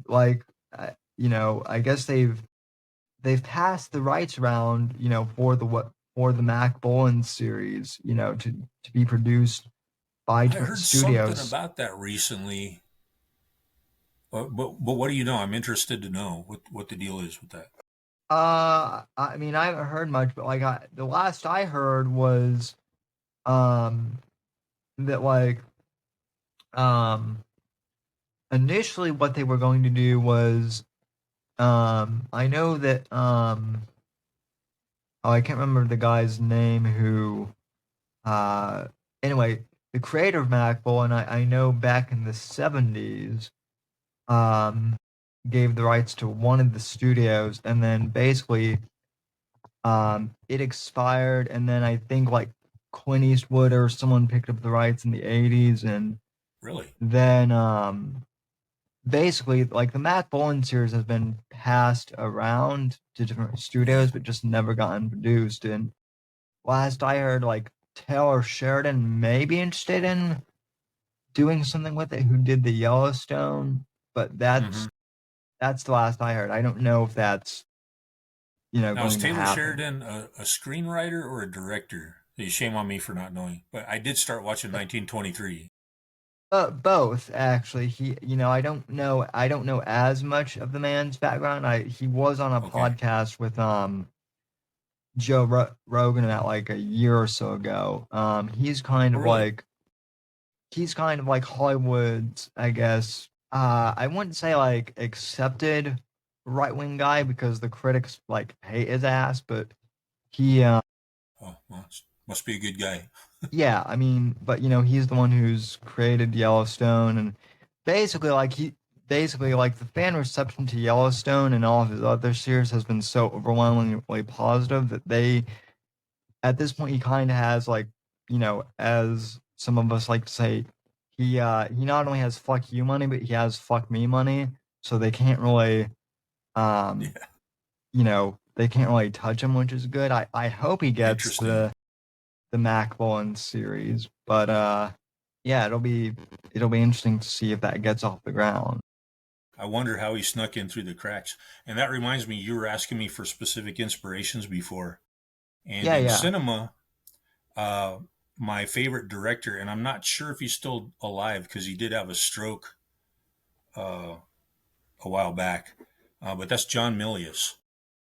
like I guess they've passed the rights around, for the Mac Bullen series, to be produced by I different heard something studios. about that recently. But what do you know? I'm interested to know what the deal is with that. I mean, I haven't heard much, but like the last I heard was um that like um initially what they were going to do was I know that oh, I can't remember the guy's name who uh anyway, the creator of Macball, and I know back in the 70s um gave the rights to one of the studios, and then basically it expired, and then I think like Clint Eastwood or someone picked up the rights in the 80s, and Really? then basically like the Matt Bolan series has been passed around to different Yeah. studios but just never gotten produced. And last I heard, like Taylor Sheridan may be interested in doing something with it, who did the Yellowstone, but Hmm. that's the last I heard. I don't know if that's Now, is going to Taylor happen. Sheridan a screenwriter or a director? Shame on me for not knowing, but I did start watching 1923. Both actually. He, I don't know as much of the man's background. He was on a Okay. podcast with Joe Rogan about like a year or so ago. He's kind Oh, of really? like he's kind of like Hollywood's, I guess. I wouldn't say like accepted right wing guy because the critics like hate his ass, but he, Oh, well, must be a good guy. yeah, I mean, but he's the one who's created Yellowstone, and basically, basically like the fan reception to Yellowstone and all of his other series has been so overwhelmingly positive that they, at this point, he kind of has like, as some of us like to say, he not only has fuck you money, but he has fuck me money, so they can't really, um, Yeah, they can't really touch him, which is good. I hope he gets interesting. the Mac Bowen series, but yeah, it'll be interesting to see if that gets off the ground. I wonder how he snuck in through the cracks. And that reminds me, you were asking me for specific inspirations before. And Yeah, in yeah. cinema, uh, my favorite director, and I'm not sure if he's still alive because he did have a stroke uh, a while back, but that's John Milius.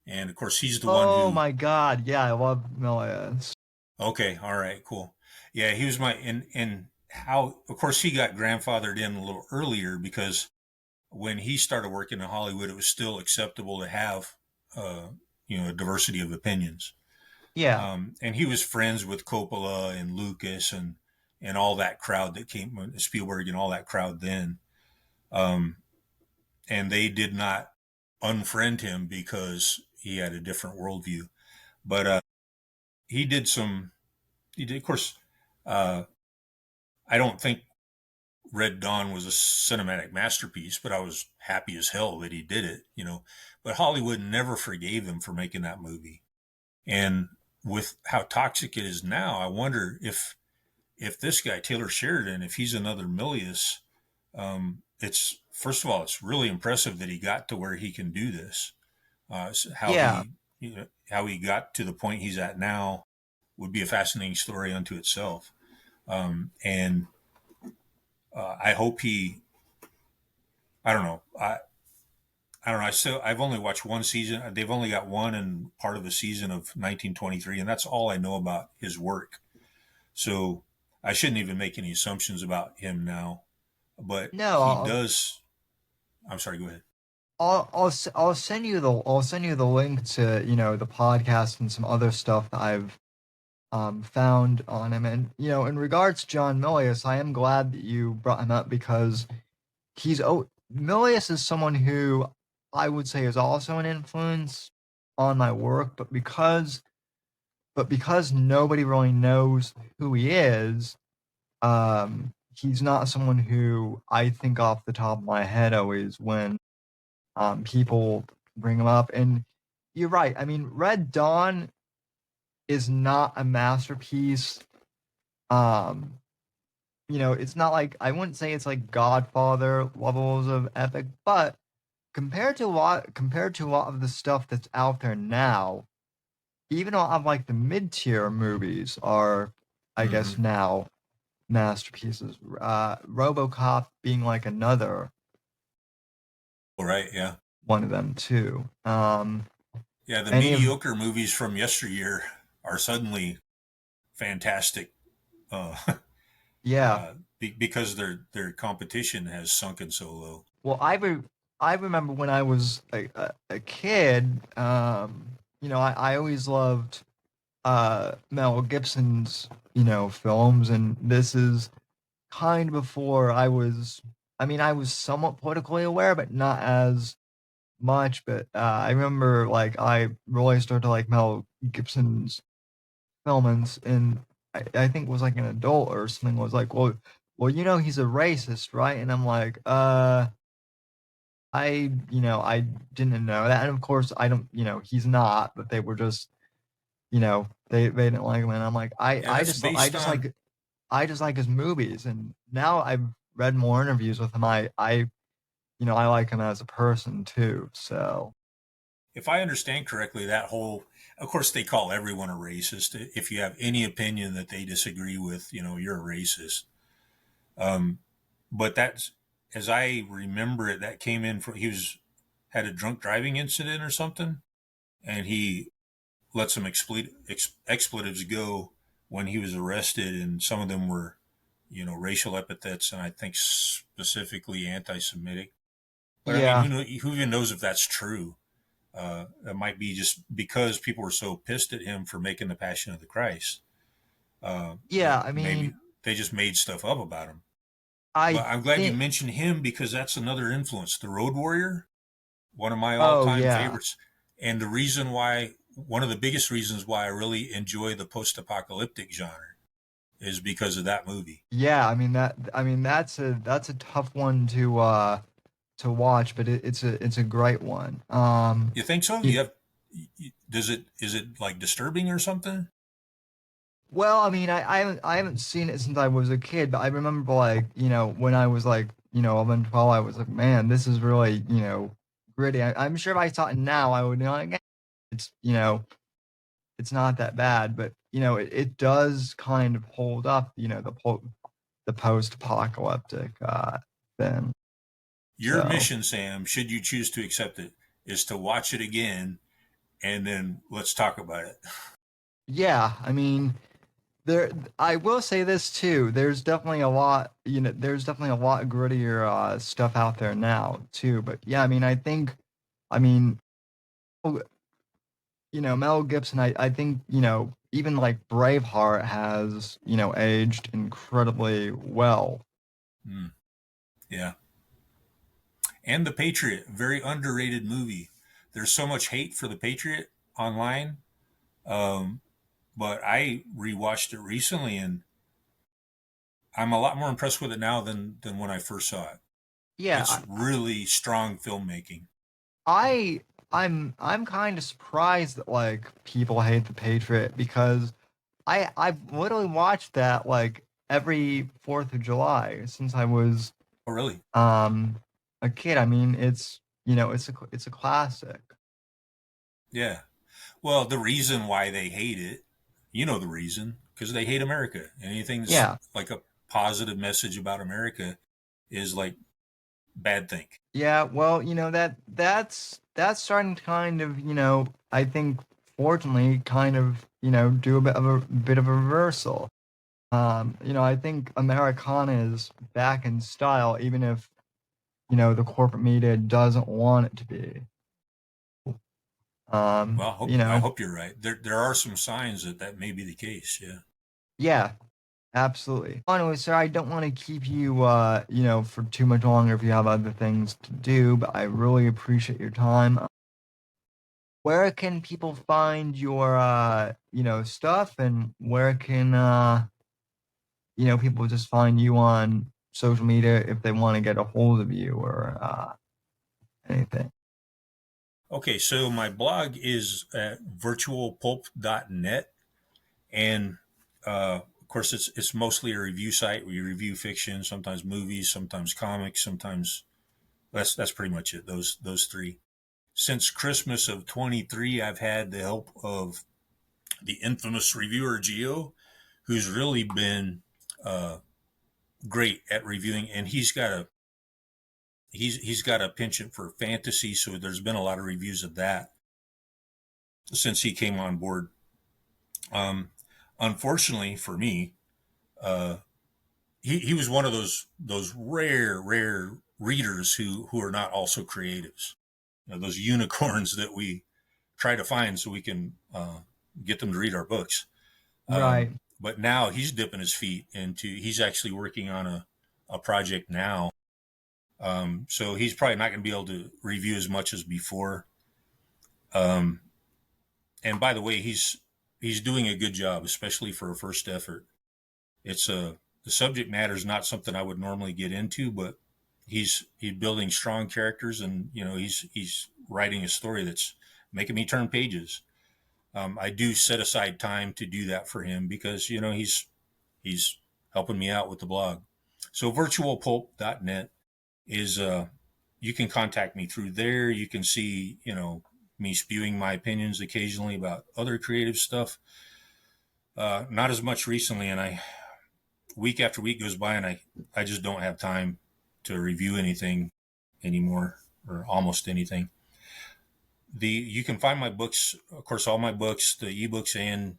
And of course, he's the one Oh who. my God, yeah, I love Milius. Okay, all right, cool. Yeah, he was my and how. Of course, he got grandfathered in a little earlier because when he started working in Hollywood, it was still acceptable to have, uh, a diversity of opinions. Yeah, And he was friends with Coppola and Lucas and all that crowd that came, Spielberg and all that crowd then. Um, and they did not unfriend him because he had a different worldview. But he did some. He did, of course. Uh, I don't think Red Dawn was a cinematic masterpiece, but I was happy as hell that he did it. But Hollywood never forgave him for making that movie. And with how toxic it is now, I wonder if this guy Taylor Sheridan, if he's another Milius, it's first of all, it's really impressive that he got to where he can do this. How yeah, he got to the point he's at now would be a fascinating story unto itself. And I hope he. I don't know. I don't know. I've only watched one season. They've only got one and part of a season of 1923, and that's all I know about his work. So I shouldn't even make any assumptions about him now. But no, he does. I'm sorry. Go ahead. I'll send you the link to the podcast and some other stuff that I've found on him, and in regards to John Milius, I am glad that you brought him up because Milius is someone who I would say is also an influence on my work, but because nobody really knows who he is, he's not someone who I think off the top of my head always when people bring him up. And you're right. I mean, Red Dawn is not a masterpiece. Um, it's not like I wouldn't say it's like Godfather levels of epic, but compared to a lot of the stuff that's out there now, even a lot of like the mid-tier movies are, I guess, Mm-hmm. now masterpieces. RoboCop being like another All right. Yeah. one of them too. Yeah. The Any of mediocre movies from yesteryear are suddenly fantastic. Uh, Yeah. because their competition has sunken so low. Well, I remember when I was a kid. I always loved Mel Gibson's films, and this is kind of before I was. I mean, I was somewhat politically aware, but not as much. But I remember like I really started to like Mel Gibson's films, and I think it was like an adult or something was like, well, he's a racist, right? And I'm like, I didn't know that, and of course, I don't, he's not, but they were just, they didn't like him, and I'm like, Yeah, that's based on. I just like his movies, and now I've read more interviews with him. I like him as a person too. So If I understand correctly, that whole. Of course, they call everyone a racist. If you have any opinion that they disagree with, you're a racist. Um, but that's, as I remember it, that came in from he was had a drunk driving incident or something, and he let some expletives go when he was arrested, and some of them were racial epithets, and I think specifically anti-Semitic. But I mean, Yeah. who even knows if that's true? It might be just because people were so pissed at him for making the Passion of the Christ that Yeah. I maybe mean, they just made stuff up about him. I But I'm glad you think. mentioned him because that's another influence. The Road Warrior, one of my Oh, all-time yeah. favorites, and one of the biggest reasons why I really enjoy the post-apocalyptic genre is because of that movie. Yeah. That's a tough one to watch, but it's a great one. You think so? Y- Does it, is it like disturbing or something? well, I mean, I haven't seen it since I was a kid, but I remember, like, when I was like, 11, 12, I was like, man, this is really, gritty. I'm sure if I saw it now, I would be like, it's, it's not that bad, but it does kind of hold up, the post-apocalyptic thing. Your So mission, Sam, should you choose to accept it, is to watch it again and then let's talk about it. yeah, I mean, there. I will say this too. There's definitely a lot, there's definitely a lot grittier stuff out there now too. But yeah, I mean, I mean, oh, Mel Gibson. I think even like Braveheart has aged incredibly well. Mm, yeah. And The Patriot, very underrated movie. There's so much hate for The Patriot online, um, but I rewatched it recently, and I'm a lot more impressed with it now than when I first saw it. Yeah, It's really strong filmmaking. I I'm kind of surprised that like people hate the Patriot because I've literally watched that like every 4th of July since I was Oh, really? um a kid. I mean, it's a classic. Yeah. Well, the reason why they hate it, the reason, because they hate America. Anything that's Yeah. like a positive message about America is like bad thing. Yeah, well, that's starting to kind of, I think fortunately kind of, do a bit of a reversal. I think Americana is back in style, even if the corporate media doesn't want it to be. Well, You I know, hope you're right. There are some signs that may be the case. Yeah. yeah, absolutely. Anyway, sir, I don't want to keep you, for too much longer if you have other things to do, but I really appreciate your time. Where can people find your, stuff, and where can, people just find you on social media if they want to get a hold of you or anything? Okay, so my blog is at virtualpulp.net, and of course it's mostly a review site. We review fiction, sometimes movies, sometimes comics, sometimes that's pretty much it. Those three. Since Christmas of 23, I've had the help of the infamous reviewer Geo, who's really been uh, great at reviewing, and he's got a penchant for fantasy, so there's been a lot of reviews of that since he came on board. Um, Unfortunately for me, uh, he was one of those rare readers who are not also creatives. Those unicorns that we try to find so we can get them to read our books. Right. But now he's dipping his feet into. He's actually working on a project now. So he's probably not going to be able to review as much as before. Um, and by the way, he's doing a good job, especially for a first effort. It's the subject matter is not something I would normally get into, but he's building strong characters, and he's writing a story that's making me turn pages. I do set aside time to do that for him because he's helping me out with the blog. So virtualpulp.net is you can contact me through there. You can see me spewing my opinions occasionally about other creative stuff. Not as much recently, and I week after week goes by, and I just don't have time to review anything anymore, or almost anything. You can find my books, of course, all my books, the ebooks and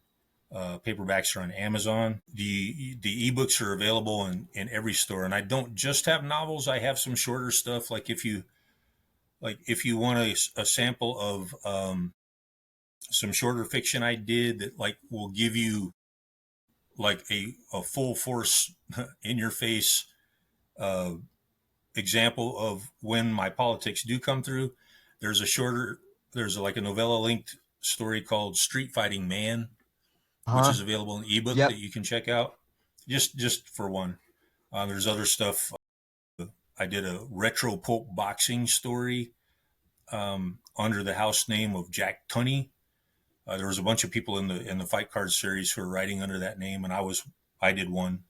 Paperbacks are on Amazon. The ebooks are available in every store. And I don't just have novels. I have some shorter stuff. Like if you want a sample of some shorter fiction I did that like will give you like a full force in your face uh, example of when my politics do come through. There's like a novella linked story called Street Fighting Man, which Huh? is available in ebook Yep. that you can check out. Just for one. There's other stuff. I did a retro pulp boxing story under the house name of Jack Tunney. There was a bunch of people in the Fight Card series who were writing under that name, and I did one.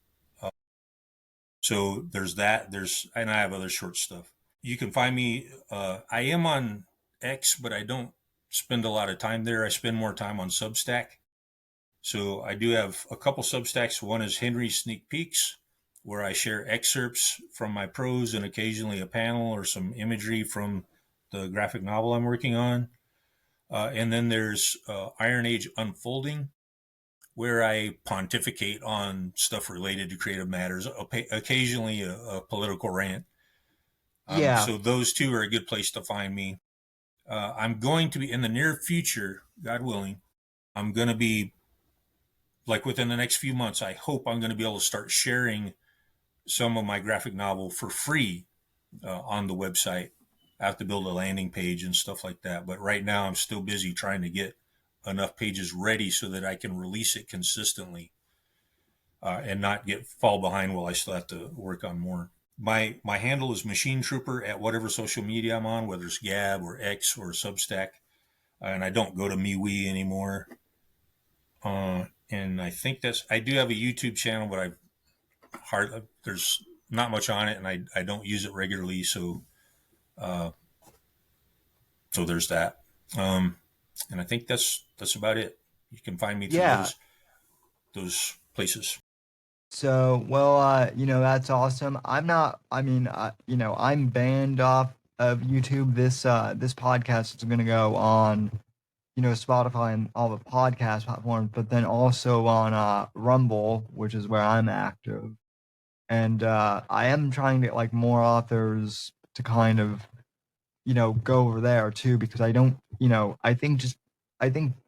So there's that. And I have other short stuff. You can find me. I am on X, but I don't spend a lot of time there. I spend more time on Substack. So I do have a couple Substacks. One is Henry Sneak Peeks, where I share excerpts from my prose and occasionally a panel or some imagery from the graphic novel I'm working on. And then there's Iron Age Unfolding, where I pontificate on stuff related to creative matters, occasionally a political rant. Yeah. So those two are a good place to find me. I'm going to be in the near future, God willing, I'm going to be like within the next few months, I hope I'm going to be able to start sharing some of my graphic novel for free on the website. I have to build a landing page and stuff like that. But right now I'm still busy trying to get enough pages ready so that I can release it consistently and not fall behind while I still have to work on more. My handle is Machine Trooper at whatever social media I'm on, whether it's Gab or X or Substack. And I don't go to MeWe anymore. And I think I do have a YouTube channel, but there's not much on it, and I don't use it regularly. So there's that. And I think that's about it. You can find me through Yeah. those places. So, well, that's awesome. I'm banned off of YouTube. This podcast is gonna go on, Spotify and all the podcast platforms, but then also on Rumble, which is where I'm active. And I am trying to get like more authors to kind of, go over there too, because I don't, I think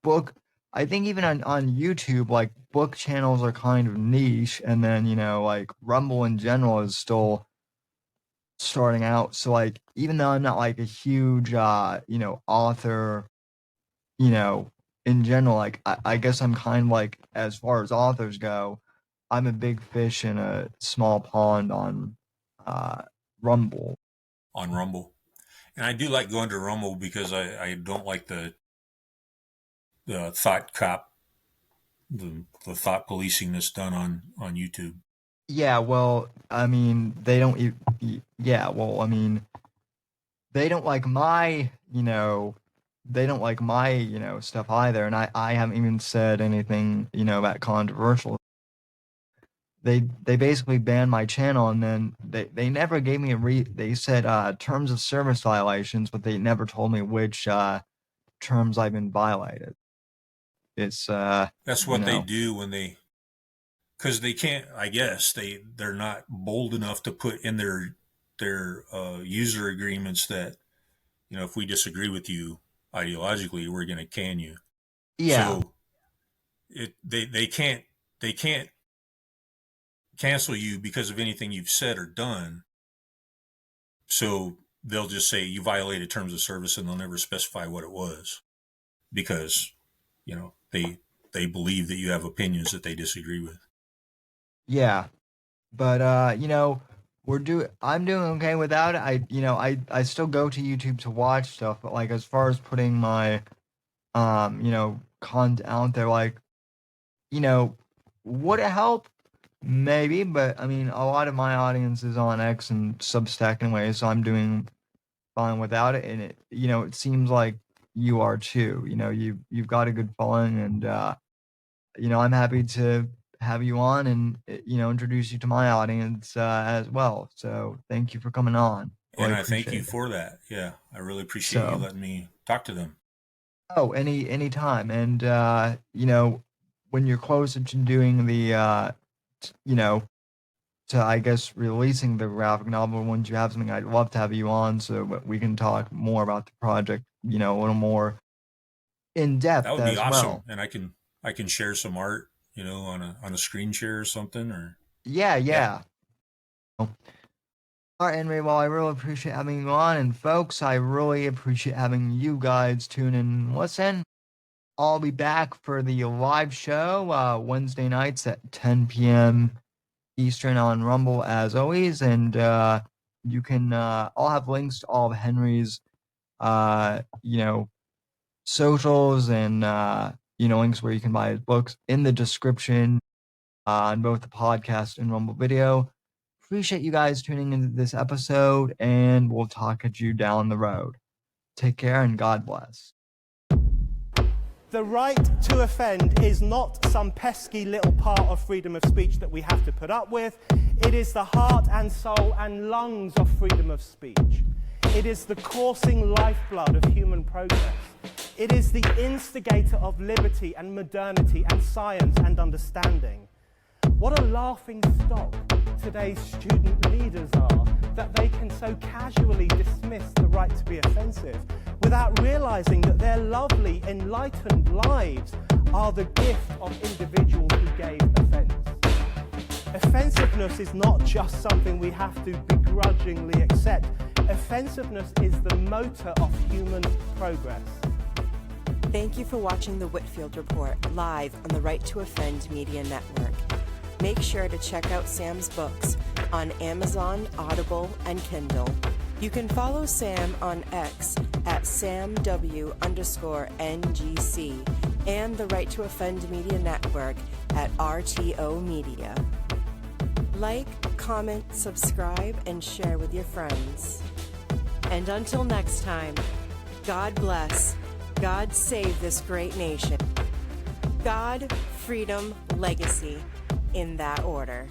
book, I think even on YouTube, like book channels are kind of niche, and then, like Rumble in general is still starting out. So like, even though I'm not like a huge, author, you know, in general, like I guess I'm kind of like, as far as authors go, I'm a big fish in a small pond on uh, Rumble. On Rumble. And I do like going to Rumble because I don't like the thought cop, the thought policing that's done on YouTube. Yeah, well, I mean, they don't. Yeah, well, I mean, they don't like my, they don't like my, stuff either, and I haven't even said anything, about controversial. They basically banned my channel, and then they never gave me they said terms of service violations, but they never told me which terms I've been violated. It's That's you what they know do because they can't. I guess they're not bold enough to put in their user agreements that if we disagree with you ideologically, we're going to can you. yeah. So they can't cancel you because of anything you've said or done. So they'll just say you violated terms of service, and they'll never specify what it was because they believe that you have opinions that they disagree with. Yeah, but I'm doing okay without it. I still go to YouTube to watch stuff, but like as far as putting my content out there, like, would it help? Maybe, but I mean, a lot of my audience is on X and Substack anyway, so I'm doing fine without it. And it seems like you are too. You've got a good following, and I'm happy to have you on and introduce you to my audience as well. So thank you for coming on. And Really I thank you appreciate it. for that. Yeah, I really appreciate you So, letting me talk to them. oh, any time, and when you're closer to doing the, you know, to, I guess, releasing the graphic novel, once you have something, I'd love to have you on so that we can talk more about the project, you know, a little more in That depth would be as awesome, well. and I can share some art, you know, on a screen share or something, or Yeah, yeah. yeah. All right, Henry, well, I really appreciate having you on, and folks, I really appreciate having you guys tune in and listen. I'll be back for the live show Wednesday nights at 10 p.m. Eastern on Rumble, as always, and you can. I'll have links to all of Henry's, you know, socials and links where you can buy his books in the description on both the podcast and Rumble video. Appreciate you guys tuning into this episode, and we'll talk at you down the road. Take care and God bless. The right to offend is not some pesky little part of freedom of speech that we have to put up with. It is the heart and soul and lungs of freedom of speech. It is the coursing lifeblood of human progress. It is the instigator of liberty and modernity and science and understanding. What a laughing stock today's student leaders are, that they can so casually dismiss the right to be offensive without realizing that their lovely, enlightened lives are the gift of individuals who gave offense. Offensiveness is not just something we have to begrudgingly accept. Offensiveness is the motor of human progress. Thank you for watching the Whitfield Report live on the Right to Offend Media Network. Make sure to check out Sam's books on Amazon, Audible, and Kindle. You can follow Sam on X at SamW_NGC and the Right to Offend Media Network at RTO Media. Like, comment, subscribe, and share with your friends. And until next time, God bless, God save this great nation. God, freedom, legacy, in that order.